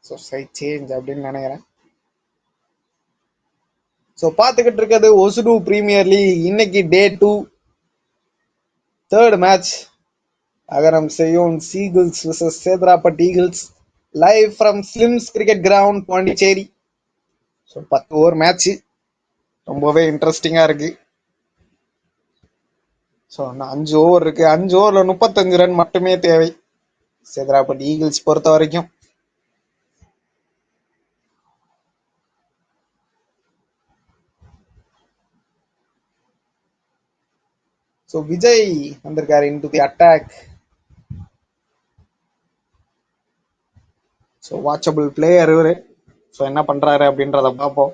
ஸோ சைட் சேஞ்ச் அப்படின்னு நினைக்கிறேன். ஸோ பார்த்துக்கிட்டு இருக்கிறது ஒசுடு பிரீமியர் லீக். இன்னைக்கு day 2, 3rd match. Agaram Seyon seagulls vs Sedarapet eagles. Live from SLIMS cricket ground, Pondicherry. So 10 over match. ரொம்பவே இன்ட்ரெஸ்டிங்கா இருக்கு. ஸோ 5 ஓவர் இருக்கு. 5 ஓவர்ல 35 ரன் மட்டுமே தேவை சேதராப்பட் ஈகிள்ஸ் பொறுத்த வரைக்கும். ஸோ விஜய் வந்திருக்காரு into the attack. So watchable player இவரு. ஸோ என்ன பண்றாரு அப்படின்றத பார்ப்போம்.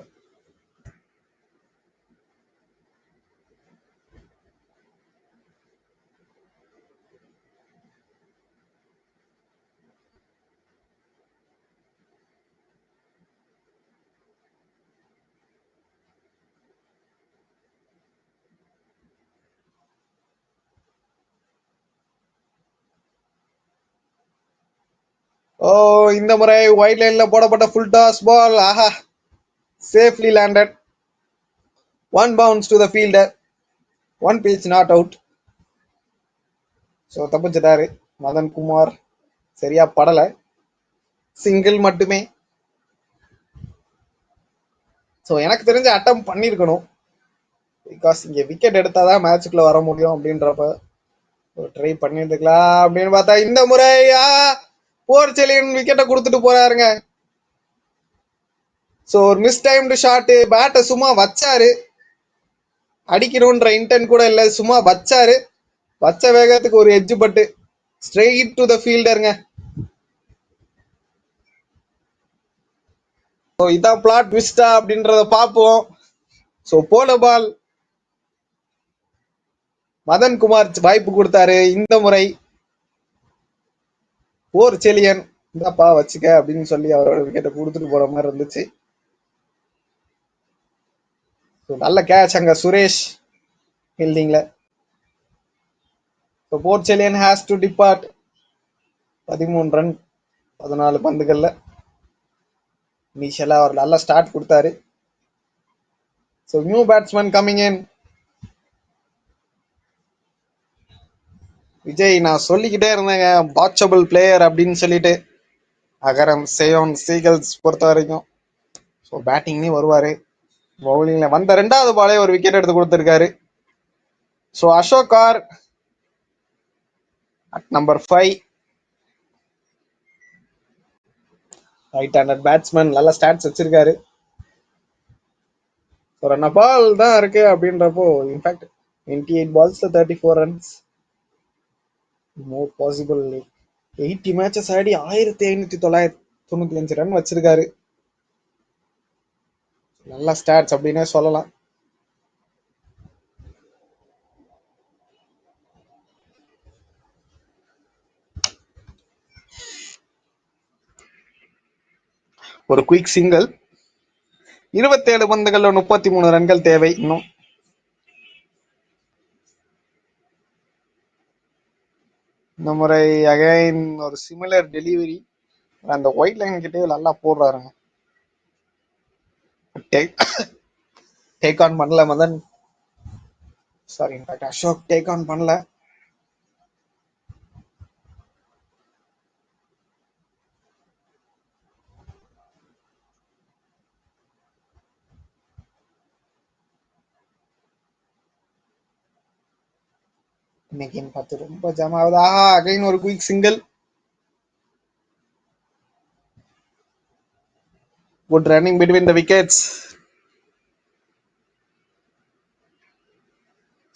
ஓ, இந்த முறை ஒயிட் லைன்ல போடப்பட்ட ஃபுல் டாஸ் பால். ஆஹா, safely landed. 1 bounce to the fielder, 1 pitch not out. So தப்பிச்சிட்டாரு மதன் குமார், சரியா படல, சிங்கிள் மட்டுமே. ஸோ எனக்கு தெரிஞ்ச அட்டம் பண்ணியிருக்கணும், பிகாஸ் இங்கே விக்கெட் எடுத்தாதான் மேட்சுக்குள்ள வர முடியும் அப்படின்றப்ப ட்ரை பண்ணிருக்கலாம். அப்படின்னு பார்த்தா இந்த முறை போர்ச்செலியன் விக்கெட்டை கொடுத்துட்டு போறாருங்க. ஸோ ஒரு மிஸ் டைம்டு ஷாட்டு, பேட்டை சும்மா வச்சாரு, அடிக்கணும்ன்ற இன்டென்ட் கூட இல்லை, சும்மா வச்சாரு, வச்ச வேகத்துக்கு ஒரு எட்ஜ் பட்டு ஸ்ட்ரெயிட் டு த ஃபீல்டருங்க. ஸோ இதான் பிளாட் ட்விஸ்டா அப்படின்றத பார்ப்போம். ஸோ போன பால் மதன் குமார் வாய்ப்பு கொடுத்தாரு, இந்த முறை போர்ச்செலியன் இந்தாப்பா வச்சுக்க அப்படின்னு சொல்லி அவரோட விக்கெட்டை கொடுத்துட்டு போற மாதிரி இருந்துச்சு. நல்ல கேட்ச் அங்க சுரேஷ் ஃபீல்டிங்ல. Porchezhiyan has to depart. 13 run 14 பந்துகள்ல. இனிஷியலா அவர் நல்ல ஸ்டார்ட் கொடுத்தாரு. So new batsman coming in. Vijay, நான் சொல்லிக்கிட்டே இருந்தேங்க வாட்சபிள் பிளேயர் அப்படின்னு சொல்லிட்டு. அகரம், செயோன், சீகல்ஸ் பொறுத்த வரைக்கும் ஸோ பேட்டிங்லேயும் வருவாரு, பவுலிங்ல வந்த 2வது பாலே ஒரு விக்கெட் எடுத்து கொடுத்துருக்காரு. So Ashok R at number 5, right handed batsman, நல்ல ஸ்டாட்ஸ் வச்சிருக்காரு. ஒரு பால் தான் இருக்கு அப்படின்றப்போ in fact 28 balls 34 runs, more possible. 80 matches ஆடி 1595 ரன் வச்சிருக்காரு. நல்ல ஸ்டாட்ஸ் அப்படின்னே சொல்லலாம். ஒரு குயிக் சிங்கிள். 27 பந்துகள்ல 33 ரன்கள் தேவை. இன்னும் இந்த முறை அகைன் ஒரு சிமிலர் டெலிவரி. அந்த ஒயிட் லைன் கிட்டே நல்லா போடுறாருங்க. டேக் ஆன் பண்ணல Madan, sorry in fact Ashok take on பண்ணல. இன்னைக்கு பார்த்து ரொம்ப ஜாம் ஆகுது. அகைன் ஒரு quick single. Good running between the wickets.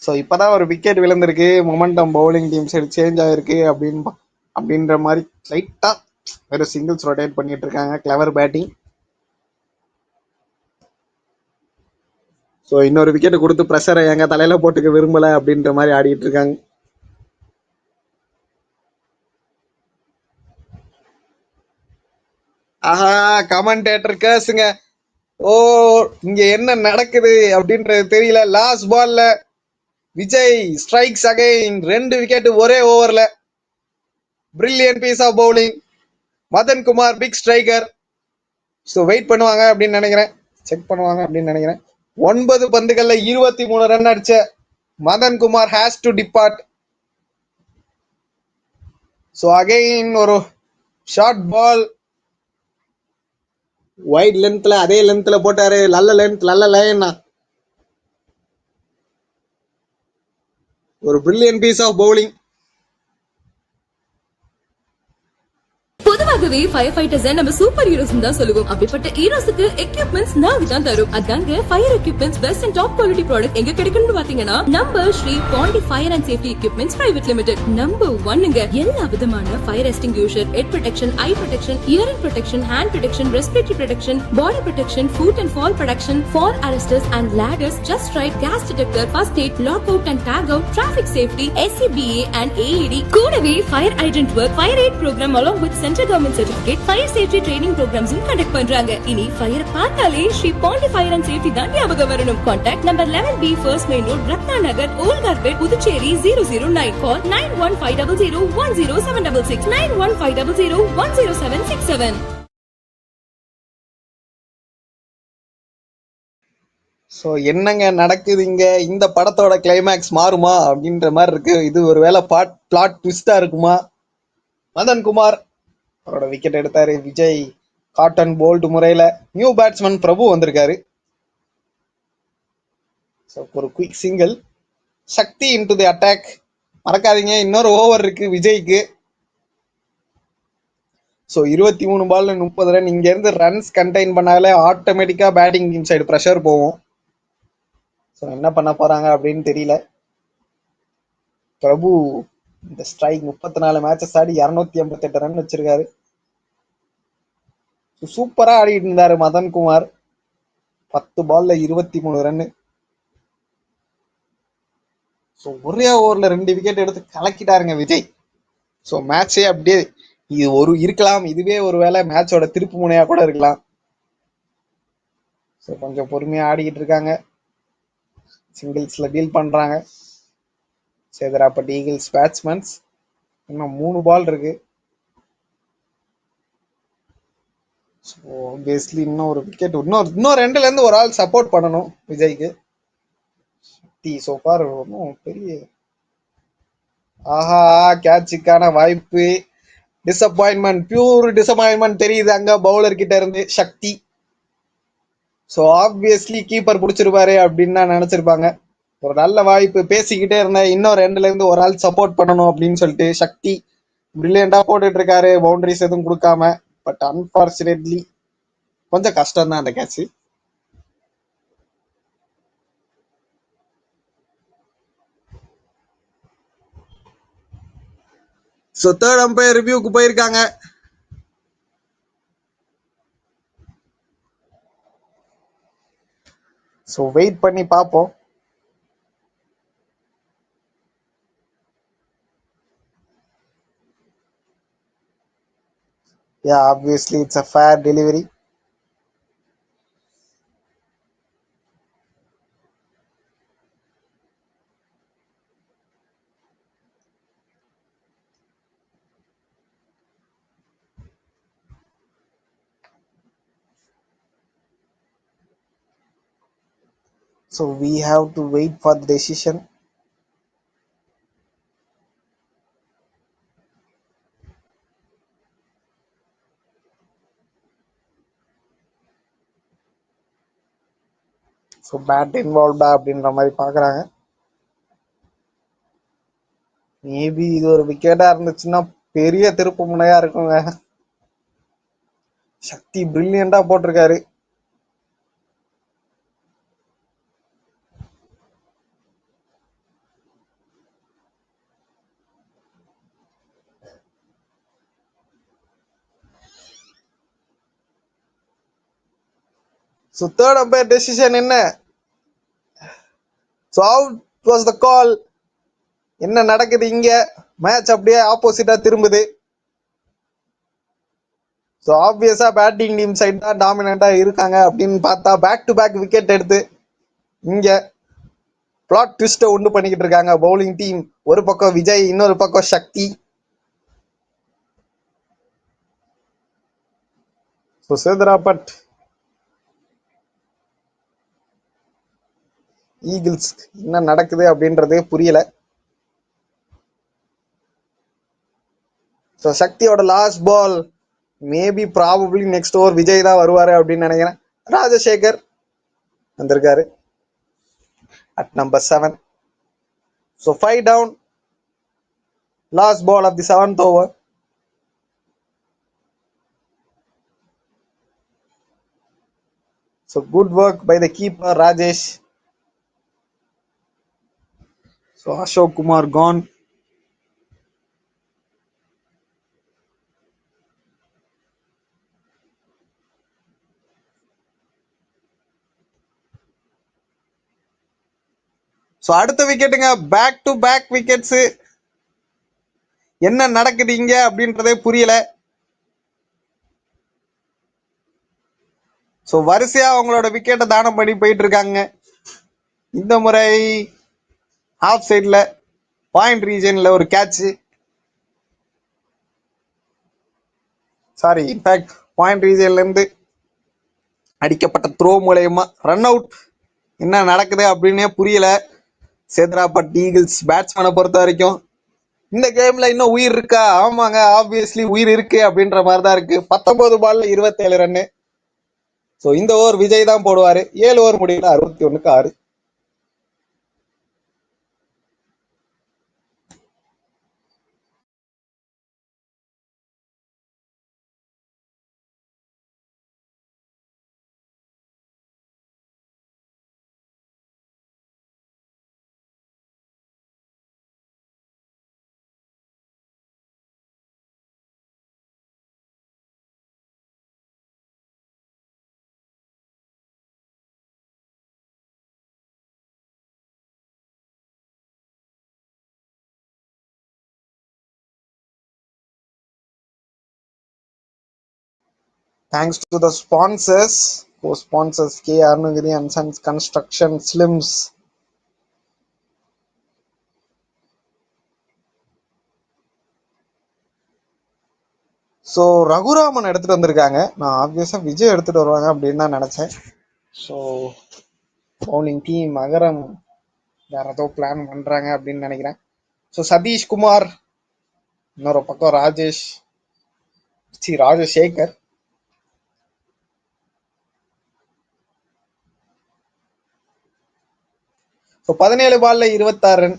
So இப்போதான் ஒரு விக்கெட் விழுந்திருக்கு, momentum bowling team side change ஆகிருக்கு அப்படின்ற மாதிரி லைட்டா வெறும் சிங்கிள்ஸ் ரொட்டேட் பண்ணிட்டு இருக்காங்க. Clever batting. ஸோ இன்னொரு விக்கெட் கொடுத்து ப்ரெஷரை எங்க தலையில போட்டுக்க விரும்பல அப்படின்ற மாதிரி ஆடிட்டு இருக்காங்க. கமெண்டேட்டர் கேசுங்க, ஓ இங்க என்ன நடக்குது அப்படின்றது தெரியல. லாஸ்ட் பால்ல விஜய் ஸ்ட்ரைக்ஸ் அகைன், 2 விக்கெட் ஒரே ஓவர்ல. Brilliant piece of bowling. Madan Kumar big striker. So wait பண்ணுவாங்க அப்படின்னு நினைக்கிறேன், செக் பண்ணுவாங்க அப்படின்னு நினைக்கிறேன். 9 பந்துகள்ல 23 ரன் அடிச்ச Madan Kumar has to depart. So again ஒரு ஷார்ட் பால், வைட் லென்த்ல, அதே லென்த்ல போட்டாரு. நல்ல லென்த், நல்ல லைன். ஒரு பிரில்லியன்ட் பீஸ் ஆஃப் பவுலிங். பொதுவாகவே ஃபயர் ஃபைட்டர்ஸ் நம்ம சூப்பர் ஹீரோஸ் தான் சொல்லுவோம். அப்படிப்பட்ட ஹீரோஸ்க்கு எக்யூப்மெண்ட்ஸ் நாங்க தான் தரும். அதாங்க fire equipments best and top quality product எங்க கிடைக்கும்னு பாத்தீங்கன்னா நம்ம Sri Pandi fire and safety equipments private limited. Number 1ங்க. எல்லா விதமான fire extinguisher, head protection, eye protection, hearing protection, hand protection, respiratory protection, body protection, foot and fall protection, fall arresters and ladders, just right, gas detector, first aid, lock out and tag out, traffic safety, SCBA and AED. கூடவே fire hydrant work, fire aid program along with central government certificate, fire safety training ப்ரோக்ராம்ஸும் conduct பண்றாங்க. இனி fire பார்த்தாலே Sri Pandi fire and safety தான் ஞாபகம் வரணும். Contact number 11B first main road, Ratna Nagar, volt carpet, Puducherry 009. Call 9150010766 9150010767. So என்னங்க நடக்குது இங்க? இந்த படத்தோட கிளைமேக்ஸ் மாறுமா அப்படின்ற மாதிரி இருக்கு. இது ஒரு வேளை பிளாட் ட்விஸ்டா இருக்குமா? மதன்குமார் அவரோட விக்கெட் எடுத்தாரு. விஜய் காட்டன் போல்ட் முறையில. நியூ பேட்ஸ்மேன் பிரபு வந்திருக்காரு. ஸோ ஒரு quick single. Sakthi into the attack. மறக்காதீங்க இன்னொரு ஓவர் இருக்கு விஜய்க்கு. ஸோ 23 பால்ல 30 ரன். இங்க இருந்து ரன்ஸ் கண்டெயின் பண்ணாலே ஆட்டோமேட்டிக்கா பேட்டிங் டீம் சைடு ப்ரெஷர் போகும். ஸோ என்ன பண்ண போறாங்க அப்படின்னு தெரியல. பிரபு இந்த ஸ்ட்ரைக் 34 மேட்சஸ் ஆடி 258 ரன் வச்சிருக்காரு. சூப்பரா ஆடிட்டு இருந்தாரு மதன்குமார். 10 பால்ல 23 ரன்னு. ஸோ ஒரே ஓவர்ல 2 விக்கெட் எடுத்து கலக்கிட்டாருங்க விஜய். ஸோ மேட்சே அப்படியே இது ஒரு இருக்கலாம். இதுவே ஒரு வேளை மேட்சோட திருப்பு முனையா கூட இருக்கலாம். ஸோ கொஞ்சம் பொறுமையா ஆடிக்கிட்டு இருக்காங்க. சிங்கிள்ஸ்ல டீல் பண்றாங்க. சேதராப்பட்டி ஈகிள்ஸ் பேட்ஸ்மேன்ஸ். இன்னும் 3 பால் இருக்கு. ஸோ ஆப்வியஸ்லி இன்னும் ஒரு விக்கெட் இன்னும் 2ல இருந்து ஒரு ஆள் சப்போர்ட் பண்ணணும் விஜய்க்கு. சோஃபார் ஒன்றும் பெரிய ஆஹா கேட்சுக்கான வாய்ப்பு. டிசப்பாயின்மெண்ட், பியூர் டிசப்பாயின்மெண்ட் தெரியுது அங்க பவுலர் கிட்ட இருந்து சக்தி. ஸோ ஆப்வியஸ்லி கீப்பர் பிடிச்சிருப்பாரு அப்படின்னு தான் நினைச்சிருப்பாங்க. ஒரு நல்ல வாய்ப்பு. பேசிக்கிட்டே இருந்தேன் இன்னும் 2ல இருந்து ஒரு ஆள் சப்போர்ட் பண்ணணும் அப்படின்னு சொல்லிட்டு சக்தி பிரில்லியண்டா போட்டுட்டு இருக்காரு. பவுண்டரிஸ் எதுவும் கொடுக்காம. பட் அன்பார்ச்சுனேட்லி கொஞ்சம் கஷ்டம் தான் அந்த கேட்ச். ஸோ தேர்ட் அம்பையர் ரிவ்யூக்கு போயிருக்காங்க. ஸோ வெயிட் பண்ணி பார்ப்போம். Yeah, obviously it's a fair delivery. So we have to wait for the decision. So bat இன்வால்வ்டா அப்படின்ற மாதிரி பார்க்குறாங்க. மேபி இது ஒரு விக்கெட்டா இருந்துச்சுன்னா பெரிய திருப்பு முனையா இருக்குங்க. சக்தி பிரில்லியண்டா போட்டிருக்காரு. ஸோ தேர்ட் அம்பையர் டெசிஷன் என்ன? ஸோ அவுட் வாஸ் த கால். என்ன நடக்குது இங்க? மேட்ச் அப்படியே ஆப்போசிட்டா திரும்புது. ஸோ ஆப்வியஸா பேட்டிங் டீம் சைட் தான் டாமினண்டா இருக்காங்க அப்படின்னு பார்த்தா பேக் டு பேக் விக்கெட் எடுத்து இங்க பிளாட் ட்விஸ்ட்டை உண்டு பண்ணிக்கிட்டு இருக்காங்க பவுலிங் டீம். ஒரு பக்கம் விஜய், இன்னொரு பக்கம் சக்தி. ஸோ சேதராப்பட் ஈகிள்ஸ் என்ன நடக்குது அப்படின்றதே புரியல. ஸோ சக்தியோட last ball. Maybe probably next over Vijay தான் வருவாரு அப்படின்னு நினைக்கிறேன். ராஜசேகர் வந்திருக்காரு at number 7. So 5 down. Last ball of the 7th over. So good work by the keeper Rajesh. So Ashok Kumar gone. So அடுத்த விக்கெட்டுங்க. Back to back wickets. என்ன நடக்குது இங்க அப்படின்றதே புரியல. ஸோ வரிசையா அவங்களோட விக்கெட்டை தானம் பண்ணி போயிட்டு இருக்காங்க. இந்த முறை ஆஃப் சைட்ல பாயிண்ட் ரீஜன்ல ஒரு கேட்ச். சாரி, இன்ஃபேக்ட் பாயிண்ட் ரீஜன்ல இருந்து அடிக்கப்பட்ட த்ரோ மூலயமா ரன் அவுட். என்ன நடக்குது அப்படின்னே புரியல. சேதராப்பட் ஈகிள்ஸ் பேட்ஸ்மேனை பொறுத்த வரைக்கும் இந்த கேம்ல இன்னும் உயிர் இருக்கா? ஆமாங்க, ஆப்வியஸ்லி உயிர் இருக்கு அப்படின்ற மாதிரி தான் இருக்கு. 19 பால்ல 27 ரன்னு. ஸோ இந்த ஓவர் விஜய் தான் போடுவாரு. 7 ஓவர் முடியல, 61க்கு 6. Thanks to the sponsors, co-sponsors K. Arunagiri and Sons Construction Slims. So Raghuraman எடுத்துட்டு வந்திருக்காங்க. நான் ஆப்வியஸா விஜய் எடுத்துட்டு வருவாங்க அப்படின்னு தான் நினைச்சேன். ஸோ பவுலிங் டீம் அகரம் வேற ஏதோ பிளான் பண்றாங்க அப்படின்னு நினைக்கிறேன். ஸோ சதீஷ்குமார், இன்னொரு பக்கம் ராஜசேகர். ஸோ 17 பால்ல 26 ரன்.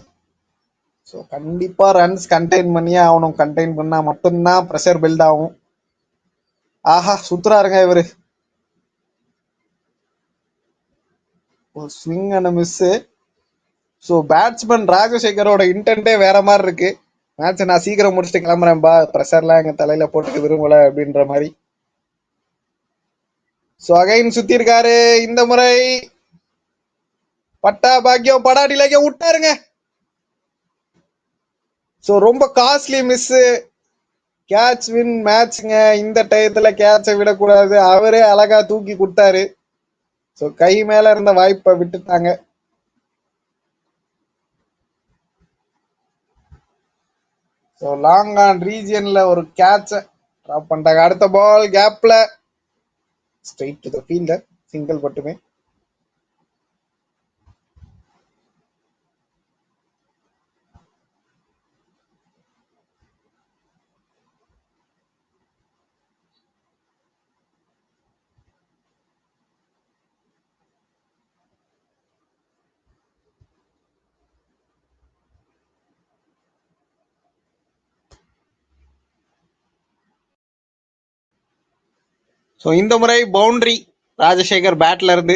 ஸோ கண்டிப்பா ரன்ஸ் கண்டெயின் பண்ணியே ஆகணும். கண்டெயின் பண்ணா மட்டும்தான் ப்ரெஷர் பில்ட் ஆகும். ஆஹா, சுத்துறாருங்க இவரு. Swing and miss. So batsman ராஜசேகரோட இன்டென்ட்டே வேற மாதிரி இருக்கு. மேட்ச் நான் சீக்கிரம் முடிச்சுட்டு கிளம்புறேன்பா, ப்ரெஷர்லாம் எங்க தலையில போட்டுக்க விரும்பல அப்படின்ற மாதிரி. ஸோ அகைன் சுத்தி இருக்காரு. இந்த முறை பட்டா பாக்கியம் படாடிலேயே விட்டாருங்க. ஸோ ரொம்ப காஸ்ட்லி மிஸ். கேட்ச் வின் மேட்ச்ங்க. இந்த டயத்துல கேட்சை விடக்கூடாது. அவரே அழகா தூக்கி கொடுத்தாரு. ஸோ கை மேல இருந்த வாய்ப்பை விட்டுட்டாங்க. ஸோ லாங் ஆன் ரீஜியன்ல ஒரு கேட்சை ட்ராப் பண்ணிட்டாங்க. அடுத்த பால் கேப்ல straight to the fielder, single மட்டுமே. ஸோ இந்த முறை பவுண்டரி ராஜசேகர் பேட்ல இருந்து.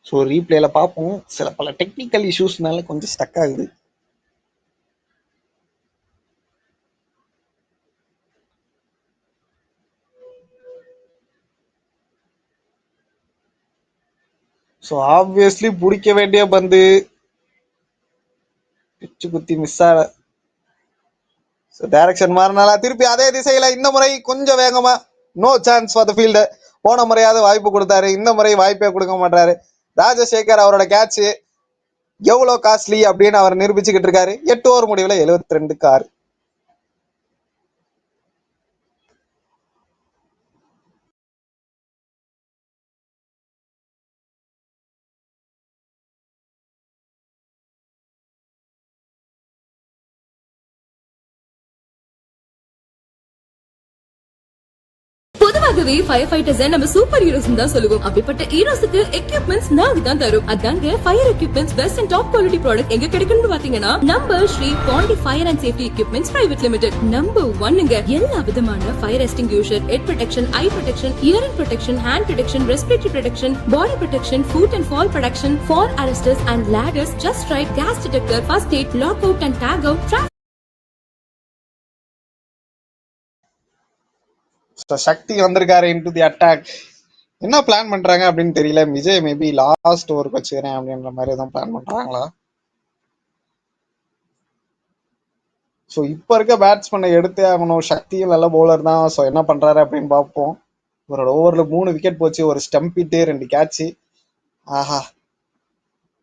ஸோ ரீப்ளேல பார்ப்போம். சில பல டெக்னிக்கல் இஷ்யூஸ்னால கொஞ்சம் ஸ்டக் ஆகுது. ஸோ ஆப்வியஸ்லி பிடிக்க வேண்டிய பந்து பிச்சு குத்தி மிஸ் ஆக. ஸோ டைரக்ஷன் மாறினாலா திருப்பி அதே திசையில. இந்த முறை கொஞ்சம் வேகமா. No chance for the fielder. போன முறையாவது வாய்ப்பு கொடுத்தாரு, இந்த முறை வாய்ப்பே கொடுக்க மாட்டாரு. ராஜசேகர் அவரோட கேட்ச் எவ்வளவு காஸ்ட்லி அப்படின்னு அவர் நிரூபிச்சுக்கிட்டு இருக்காரு. 8 ஓவர் முடிவுல 72க்கு 6. பொதுவாகவே ஃபயர் ஃபைட்டர்ஸ் நம்ம சூப்பர் ஹீரோஸ் தான் சொல்லுவோம். அப்படிப்பட்ட ஹீரோஸ்க்கு எக்யூப்மெண்ட்ஸ் நாங்க தான் தரும். அதாங்க fire equipments best and top quality product எங்க கிடைக்கும்னு பாத்தீங்கன்னா நம்ம Sri Pandi fire and safety equipments private limited. Number 1ங்க. எல்லா விதமான fire extinguisher, head protection, eye protection, hearing protection, hand protection, respiratory protection, body protection, foot and fall protection, fall arresters and ladders, just right, gas detector, first aid, lock out and tag out. Sakthi வந்திருக்காரு into the attack. என்ன plan பண்றாங்க அப்படின்னு தெரியல. Vijay maybe last ஓவருக்கு வச்சுக்கிறேன் அப்படின்ற மாதிரி தான் பிளான் பண்றாங்களா? ஸோ இப்போ இருக்க பேட்ஸ்மேனை எடுத்தே ஆகணும். சக்தியும் நல்ல பவுலர் தான். ஸோ என்ன பண்றாரு அப்படின்னு பார்ப்போம். இவரோட ஓவர்ல 3 விக்கெட் போச்சு, ஒரு ஸ்டம்பிட்டு, 2 கேட்ச். ஆஹா,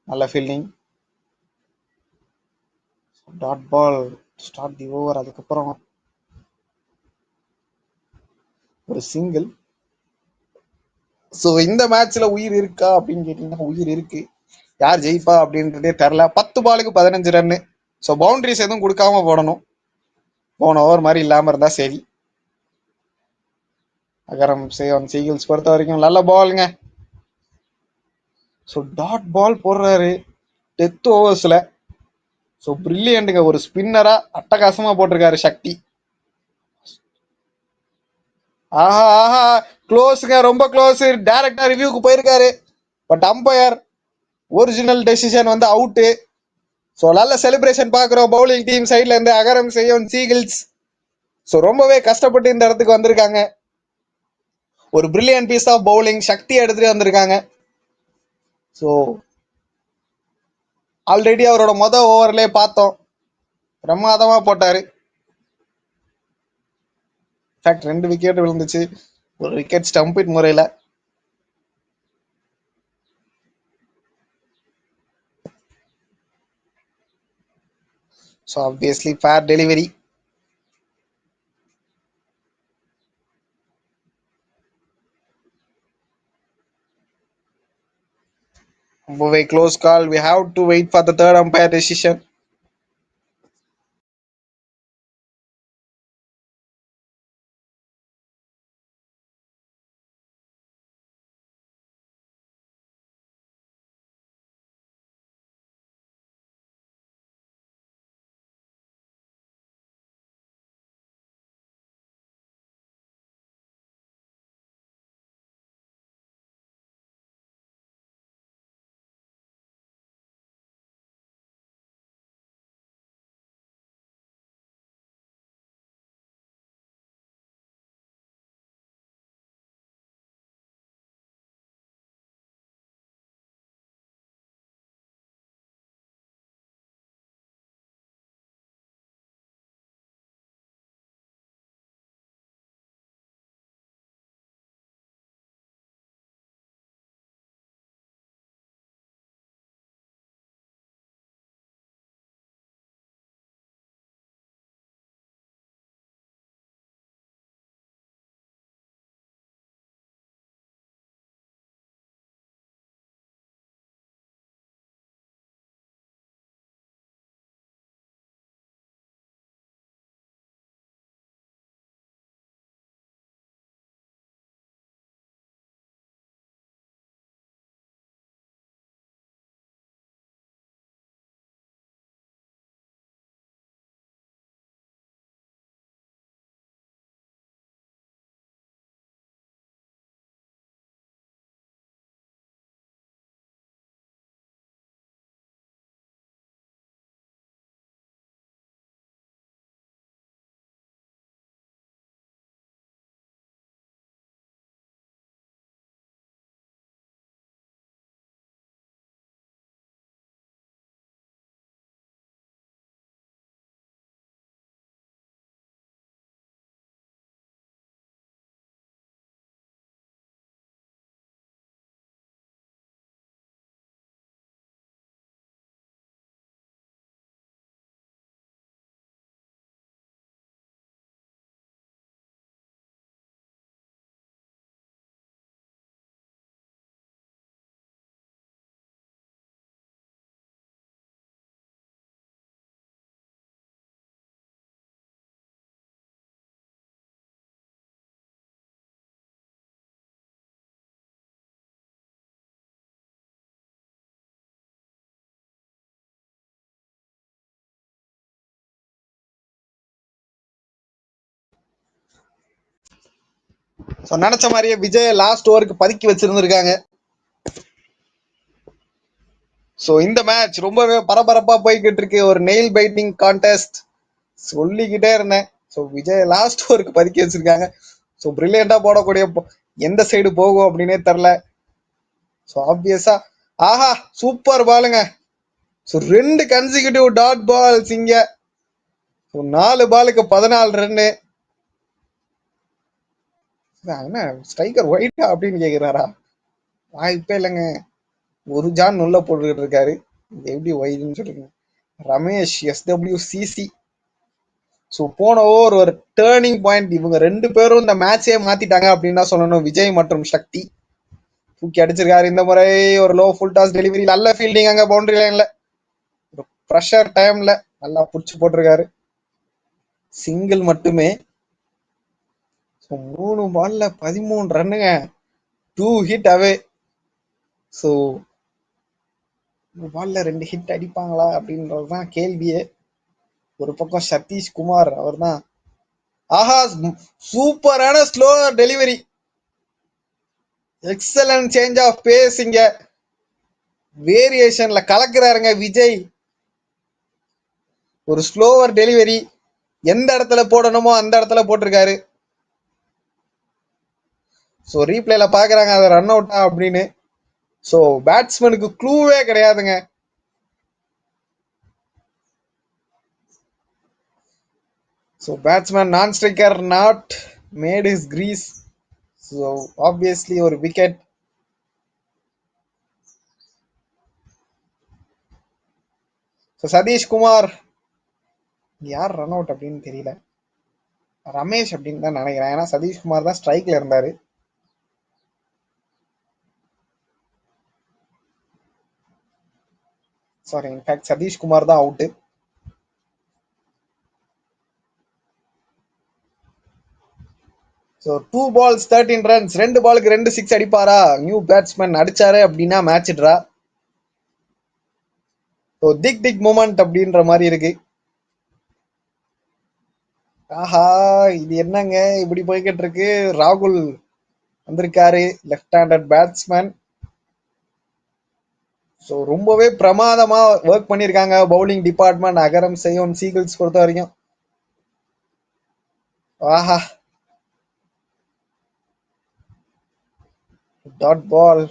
நல்ல fielding. Dot ball start the over. அதுக்கப்புறம் ஒரு சிங்கிள். ஸோ இந்த மேட்ச்ல உயிர் இருக்கா அப்படின்னு கேட்டீங்கன்னா உயிர் இருக்கு. யார் ஜெயிப்பா அப்படின்றதே தெரில. 10 பாலுக்கு 15 ரன்னு. ஸோ பவுண்டரிஸ் எதுவும் கொடுக்காம போடணும். போன ஓவர் மாதிரி இல்லாம இருந்தா சரி. அகரம் சேயோன் சீகிள்ஸ் பொறுத்த வரைக்கும் நல்ல பாலுங்க. ஸோ டாட் பால் போடுறாரு டெத் ஓவர்ஸ்ல. ஸோ பிரில்லியன்ட்டுங்க. ஒரு ஸ்பின்னரா அட்டகாசமா போட்டிருக்காரு சக்தி. ஆஹா ஆஹா க்ளோஸுங்க, ரொம்ப க்ளோஸ். டைரக்டா ரிவ்யூக்கு போயிருக்காரு. பட் அம்பையர் ஒரிஜினல் டெசிஷன் வந்து அவுட்டு. ஸோ நல்ல செலிப்ரேஷன் பார்க்குறோம் பவுலிங் டீம் சைட்ல இருந்து. அகரம் சேயோன் சீகிள்ஸ் ஸோ ரொம்பவே கஷ்டப்பட்டு இந்த இடத்துக்கு வந்திருக்காங்க. ஒரு பிரில்லியன்ட் பீஸ் ஆஃப் பவுலிங் சக்தி எடுத்துட்டு வந்திருக்காங்க. ஸோ ஆல்ரெடி அவரோட ஓவர்லேயே பார்த்தோம், பிரமாதமா போட்டாரு. இன்ஃபேக்ட் 2 விக்கெட் விழுந்துச்சு, ஒரு விக்கெட் ஸ்டம்பிட் முறையில. So obviously fair delivery. ரொம்பவே close call. We have to wait for the third umpire decision. So நினைச்ச மாதிரியே விஜய் லாஸ்ட் ஓவருக்கு பதுக்கி வச்சிருந்திருக்காங்க. ஸோ இந்த மேட்ச் ரொம்பவே பரபரப்பா போய்கிட்டு இருக்கு. ஒரு நெயில் பைட்டிங் கான்டெஸ்ட் சொல்லிக்கிட்டே இருந்தேன். ஸோ விஜய் லாஸ்ட் ஓவருக்கு பதுக்கி வச்சிருக்காங்க. ஸோ பிரில்லியண்டா போடக்கூடிய எந்த சைடு போகும் அப்படின்னே தெரில. ஸோ ஆப்வியஸா ஆஹா சூப்பர் பாலுங்க. ஸோ 2 கன்சிக்யூட்டிவ் டாட் பால்ஸ் இங்க. 4 பாலுக்கு 14 ரன்னு. என்ன ஸ்ட்ரைக்கர் ஒயிட்டா அப்படின்னு கேக்குறாரா? வாய்ப்பே இல்லைங்க. ஒரு ஜான் உள்ள போட்டுக்கிட்டு இருக்காரு. எப்படி ஒயிட்னு சொல்றீங்க? ரமேஷ் SWCC. ஸோ போன ஓவர் ஒரு டேர்னிங் பாயிண்ட். இவங்க 2 பேரும் இந்த மேட்சே மாத்திட்டாங்க அப்படின்னு தான் சொல்லணும், விஜய் மற்றும் சக்தி. தூக்கி அடிச்சிருக்காரு இந்த முறை. ஒரு லோ ஃபுல் டாஸ் டெலிவரி, நல்ல ஃபீல்டிங் அங்க பவுண்டரி லைன்ல. ஒரு ப்ரெஷர் டைம்ல நல்லா புடிச்சு போட்டிருக்காரு. சிங்கிள் மட்டுமே. 3 பால்ல 13 ரன்னுங்க. 2 ஹிட் அவே. ஸோ பால்ல 2 ஹிட் அடிப்பாங்களா அப்படின்றதுதான் கேள்வியே. ஒரு பக்கம் சதீஷ்குமார் அவர் தான். ஆஹா, சூப்பரான slow delivery, excellent change of pace. இங்க வேரியேஷன்ல கலக்குறாருங்க விஜய். ஒரு ஸ்லோவர் டெலிவரி, எந்த இடத்துல போடணுமோ அந்த இடத்துல போட்டிருக்காரு. ஸோ ரீப்ளேல பாக்குறாங்க அதை ரன் அவுட்டா அப்படின்னு. ஸோ பேட்ஸ்மேனுக்கு க்ளூவே கிடையாதுங்க. So batsman non striker not made his crease. So obviously ஒரு விக்கெட். ஸோ சதீஷ்குமார், யார் ரன் அவுட் அப்படின்னு தெரியல, ரமேஷ் அப்படின்னு தான் நினைக்கிறேன். ஏன்னா சதீஷ்குமார் தான் ஸ்ட்ரைக்ல இருந்தாரு. சாரி, இன்ஃபேக்ட் சதீஷ்குமார் தான் அவுட்டு. ஸோ 2 balls 13 runs, 2 பாலுக்கு 2 6 அடிப்பாரா? நியூ பேட்ஸ்மேன் அடிச்சாரு அப்படின்னா match draw. So thick moment அப்படின்ற மாதிரி இருக்கு. ஆஹா, இது என்னங்க இப்படி போய்கிட்டு இருக்கு? ராகுல் வந்திருக்காரு, லெஃப்ட் ஹேண்டட் பேட்ஸ்மேன். ஸோ ரொம்பவே பிரமாதமா ஒர்க் பண்ணியிருக்காங்க பவுலிங் டிபார்ட்மெண்ட் அகரம் செயோன் சீகிள்ஸ் பொறுத்த வரைக்கும். ஆஹா, டாட் பால்.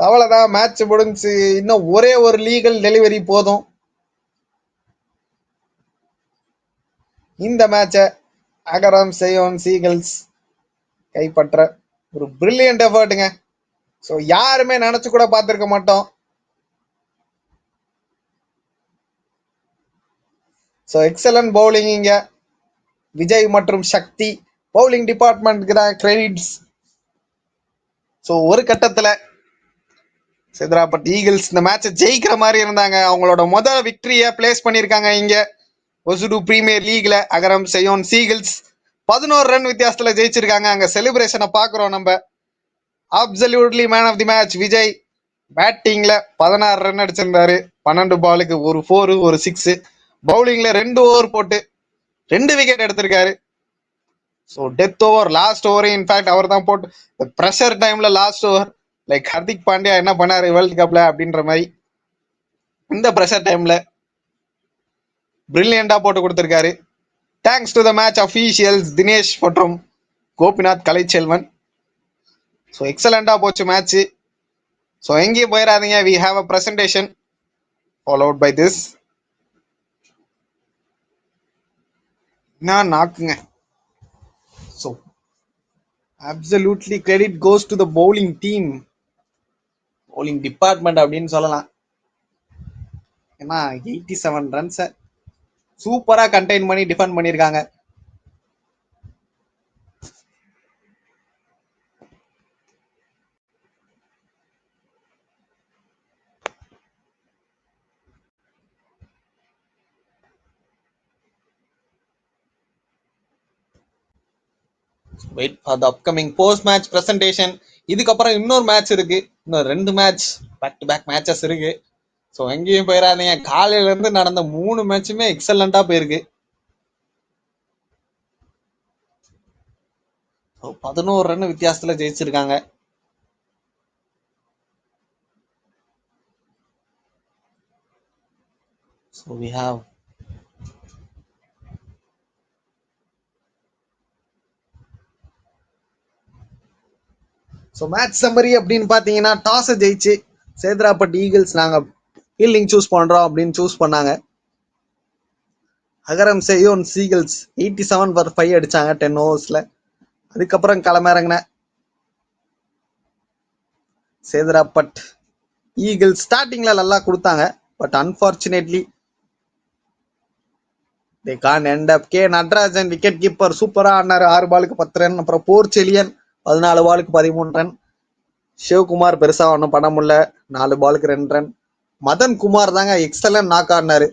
அவ்வளவுதான், மேட்ச் முடிஞ்சு. இன்னும் ஒரே ஒரு லீகல் டெலிவரி போதும் இந்த மேட்சை அகரம் செயோன் சீகிள்ஸ் கைப்பற்ற. ஒரு பிரில்லியன்ட் எஃபர்ட்டுங்க. ஸோ யாருமே நினைச்சு கூட பார்த்திருக்க மாட்டோம். ஸோ எக்ஸலன்ட் பவுலிங் இங்க விஜய் மற்றும் சக்தி. பவுலிங் டிபார்ட்மெண்ட்க்கு தான் கிரெடிட்ஸ். ஸோ ஒரு கட்டத்துல சேதராப்பட் ஈகிள்ஸ் இந்த மேட்சை ஜெயிக்கிற மாதிரி இருந்தாங்க. அவங்களோட முதல் விக்டரியை பிளேஸ் பண்ணியிருக்காங்க இங்க ஒசுடு பிரீமியர் லீக்ல. அகரம் செயோன் சீகிள்ஸ் 11 ரன் வித்தியாசத்துல ஜெயிச்சிருக்காங்க. அங்க செலிப்ரேஷனை பாக்குறோம் நம்ம. Absolutely man of the match Vijay. பேட்டிங்ல 16 ரன் அடிச்சிருந்தாரு, 12 பாலுக்கு ஒரு 4 ஒரு 6. பவுலிங்ல 2 ஓவர் போட்டு 2 விக்கெட் எடுத்திருக்காரு. So death over, last over in fact அவர் தான் போட்டு ப்ரெஷர் டைம்ல last over, like Hardik Pandya என்ன பண்ணாரு வேர்ல்ட் கப்ல அப்படின்ற மாதிரி இந்த ப்ரெஷர் டைம்ல பிரில்லியண்டா போட்டு கொடுத்திருக்காரு. Thanks to the match officials Dinesh மற்றும் கோபிநாத் கலைச்செல்வன். ஸோ எக்ஸலண்டா போச்சு மேட்ச். ஸோ எங்கேயும் போயிடாதீங்க, we have a presentation followed by this. நான் நாக்குங்க. So absolutely credit goes to the bowling team, bowling department அப்படின்னு சொல்லலாம். ஏன்னா 87 ரன்ஸை சூப்பரா கண்டெயின் பண்ணி டிஃபெண்ட் பண்ணியிருக்காங்க. Wait for the upcoming post match presentation. இதுக்கப்புறம் இன்னொரு மேட்ச் இருக்கு, இன்னும் 2 match back to back matches இருக்கு. ஸோ எங்கேயும் போயிடாதீங்க. காலையில இருந்து நடந்த 3 மேட்சுமே எக்ஸலண்டா போயிருக்கு. 11 ரன் வித்தியாசத்துல ஜெயிச்சிருக்காங்க. So we have match summary அப்படின்னு பாத்தீங்கன்னா, டாஸ் ஜெயிச்சு சேதராப்பட் ஈகிள்ஸ் நாங்க ஃபீல்டிங் சூஸ் பண்றோம் அப்படின்னு சூஸ் பண்ணாங்க. அகரம் செயோன் சீகிள்ஸ் 87 for 5 அடிச்சாங்க 10 ஓவர்ஸ்ல. அதுக்கப்புறம் களமிறங்கின சேதராப்பட் ஈகிள்ஸ் ஸ்டார்டிங்ல நல்லா கொடுத்தாங்க. But unfortunately they can't end up. K Natarajan wicket keeper சூப்பரா ஆனாரு, 6 பாலுக்கு 10 ரன். அப்புறம் போர்ச்செலியன் 14 பாலுக்கு 13 ரன். சிவகுமார் பெருசா ஒன்றும் பண்ண முடியல, 4 பாலுக்கு 2 ரன். மதன் குமார் தாங்க எக்ஸலன்ட் நாக் ஆடினாரு,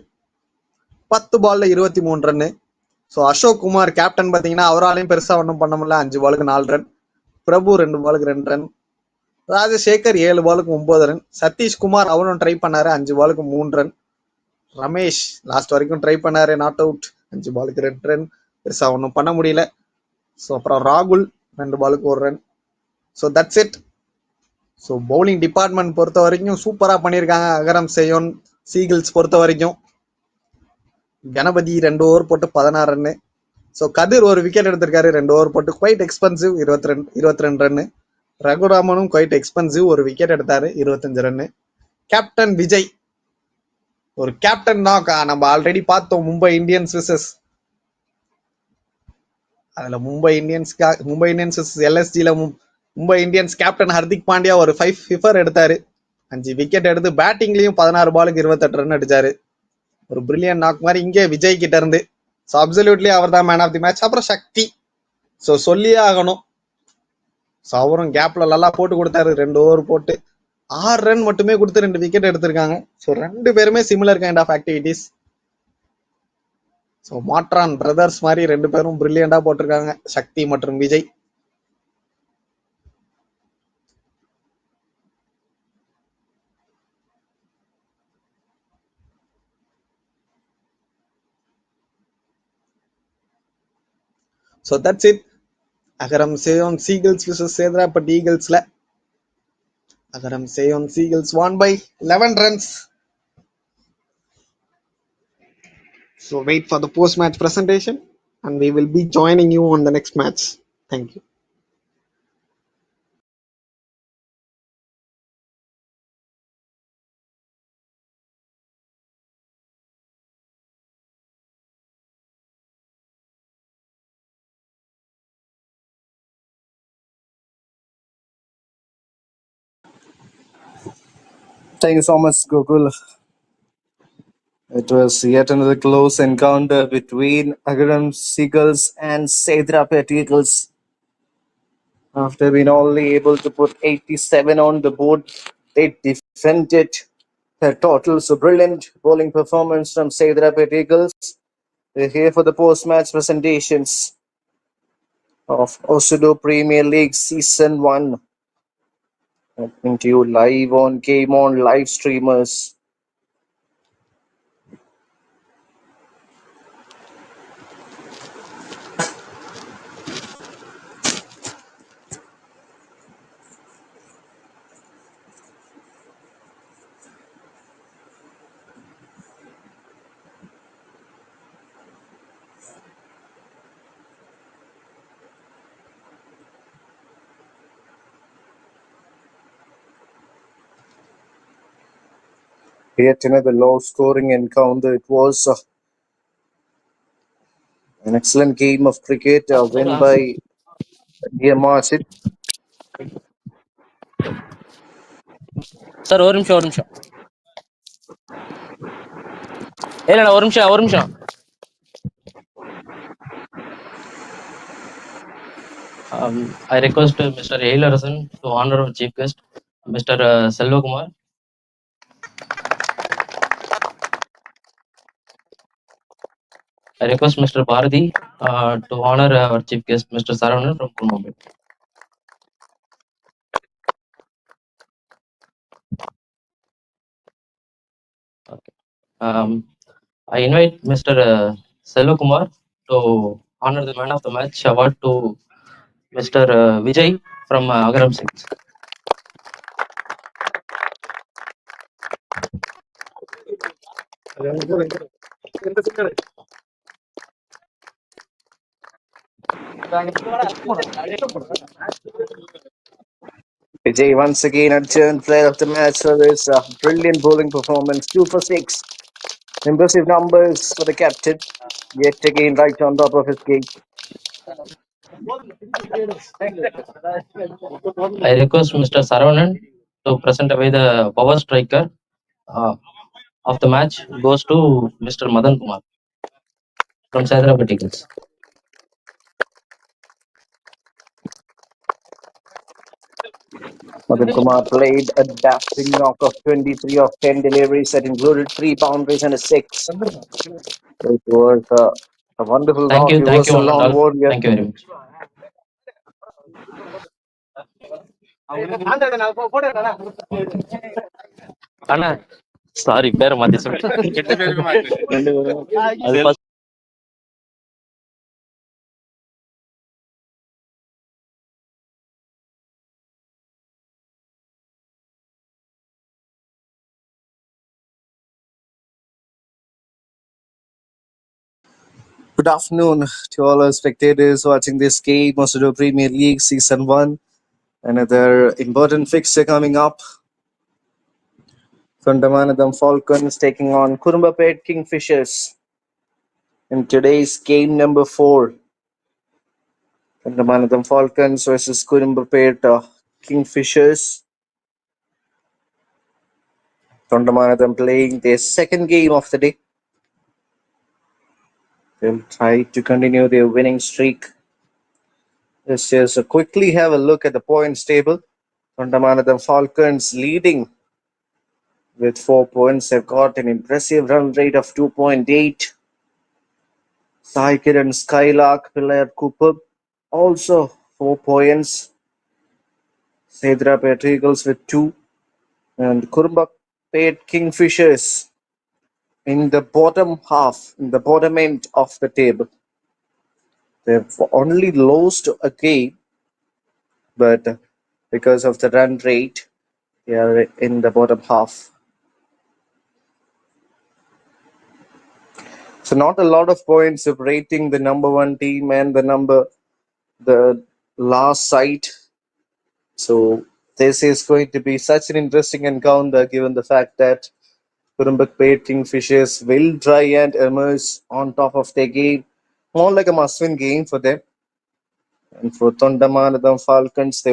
10 பால்ல 23 run. So Ashok Kumar captain பார்த்தீங்கன்னா அவராலையும் பெருசா ஒன்றும் பண்ண முடியல, 5 பாலுக்கு 4 ரன். பிரபு 2 பாலுக்கு 2 ரன். ராஜசேகர் 7 பாலுக்கு 9 ரன். சதீஷ்குமார் அவனும் ட்ரை பண்ணாரு, 5 பாலுக்கு 3 ரன். ரமேஷ் லாஸ்ட் வரைக்கும் ட்ரை பண்ணாரு, நாட் அவுட், 5 பாலுக்கு 2 ரன். பெருசா ஒன்றும் பண்ண முடியல. ஸோ அப்புறம் ராகுல் 2 பாலுக்கு 1 run. So that's it. So bowling department பொறுத்த வரைக்கும் சூப்பராக பண்ணியிருக்காங்க அகரம் செயோன் சீகிள்ஸ் பொறுத்த வரைக்கும். கணபதி 2 ஓவர் போட்டு 16 ரன்னு. ஸோ கதிர் ஒரு விக்கெட் எடுத்திருக்காரு, 2 ஓவர் போட்டு குவைட் எக்ஸ்பென்சிவ் 22 ரன்னு. ரகுராமனும் குவைட் எக்ஸ்பென்சிவ் ஒரு விக்கெட் எடுத்தாரு, 25 ரன்னு. கேப்டன் விஜய் ஒரு கேப்டன் தான், நம்ம ஆல்ரெடி பார்த்தோம் மும்பை இந்தியன்ஸ் விசஸ், அதுல மும்பை இந்தியன்ஸ் எல்எஸ்ஜில மும்பை இந்தியன்ஸ் கேப்டன் ஹர்திக் பாண்டியா ஒரு 5 ஃபிஃபர் எடுத்தாரு, 5 விக்கெட் எடுத்து பேட்டிங்லயும் 16 பாலுக்கு 28 ரன் அடிச்சாரு. ஒரு பிரில்லியன் நாக் மாதிரி இங்கே விஜய் கிட்ட இருந்து. ஸோ அப்சல்யூட்லி அவர் தான் மேன் ஆஃப் தி மேட்ச். அப்புறம் சக்தி, ஸோ சொல்லியே ஆகணும். ஸோ அவரும் கேப்ல நல்லா போட்டு கொடுத்தாரு, 2 ஓவர் போட்டு 6 ரன் மட்டுமே கொடுத்து 2 விக்கெட் எடுத்திருக்காங்க. ஸோ 2 பேருமே similar kind of activities. So Maattrraan brothers மாதிரி 2 பேரும் பிரில்லியண்டா போட்டிருக்காங்க, சக்தி மற்றும் Vijay. So that's it. Agaram Seyon seagulls versus Sedarapet ஈகிள்ஸ்ல Agaram Seyon seagulls won by 11 runs. So wait for the post-match presentation and we will be joining you on the next match. Thank you. Thank you so much, Gokul. It was yet another close encounter between Agaram Seagulls and Sedarapet Eagles. After being only able to put 87 on the board, they defended their total. So brilliant bowling performance from Sedarapet Eagles. We're here for the post-match presentations of Osudu Premier League Season 1. Coming to you live on Game On live streamers. Yet another low-scoring encounter. It was an excellent game of cricket, win by dear Marsit. Sir ஒரு நிமிஷம் இல்ல ஒரு நிமிஷம் I request Mr. Eilarasan to honor our chief guest, Mr. Selvakumar. I request Mr. Bharati to honor our chief guest, Mr. Saravanan from Mumbai. Okay. I invite Mr. Selvakumar to honor the man of the match award to Mr. Vijay from Agaram Six. Vijay once again adjourned player of the match for this brilliant bowling performance. 2 for 6. Impressive numbers for the captain. Yet again right on top of his game. I request Mr. Saravanan to present away the power striker of the match goes to Mr. Madan Kumar from SEDARAPET Eagles. Madan Kumar played a dashing knock of 23 of 10 deliveries that included 3 boundaries and a 6. It was a wonderful knock. He Thank was you, a one and lone all. warrior. Thank you very much. Anna sorry பேரை மாத்தி சொல்லிட்டேன். Good afternoon to all our spectators watching this game, Osudu Premier League Season 1. Another important fixture coming up. Thondamanadam Falcons taking on Kurumbapet Kingfishers in today's game number 4. Thondamanadam Falcons versus Kurumbapet Kingfishers. Thondamanadam playing their second game of the day. They'll try to continue their winning streak. Let's just quickly have a look at the points table. Thondamanadam Falcons leading with 4 points. They've got an impressive run rate of 2.8. Saikid and Skylark, Pilar Cooper, also 4 points. SEDARAPET Eagles with 2. And Kurumbapet Kingfishers in the bottom half, in the bottom end of the table. They've only lost a game, but because of the run rate, they are in the bottom half. So not a lot of points separating the number 1 team and the last side. So this is going to be such an interesting encounter given the fact that Kurumbapet Kingfishers will try and emerge on top of their game. More like a must-win game for them. And for Thondamanadam Falcons, they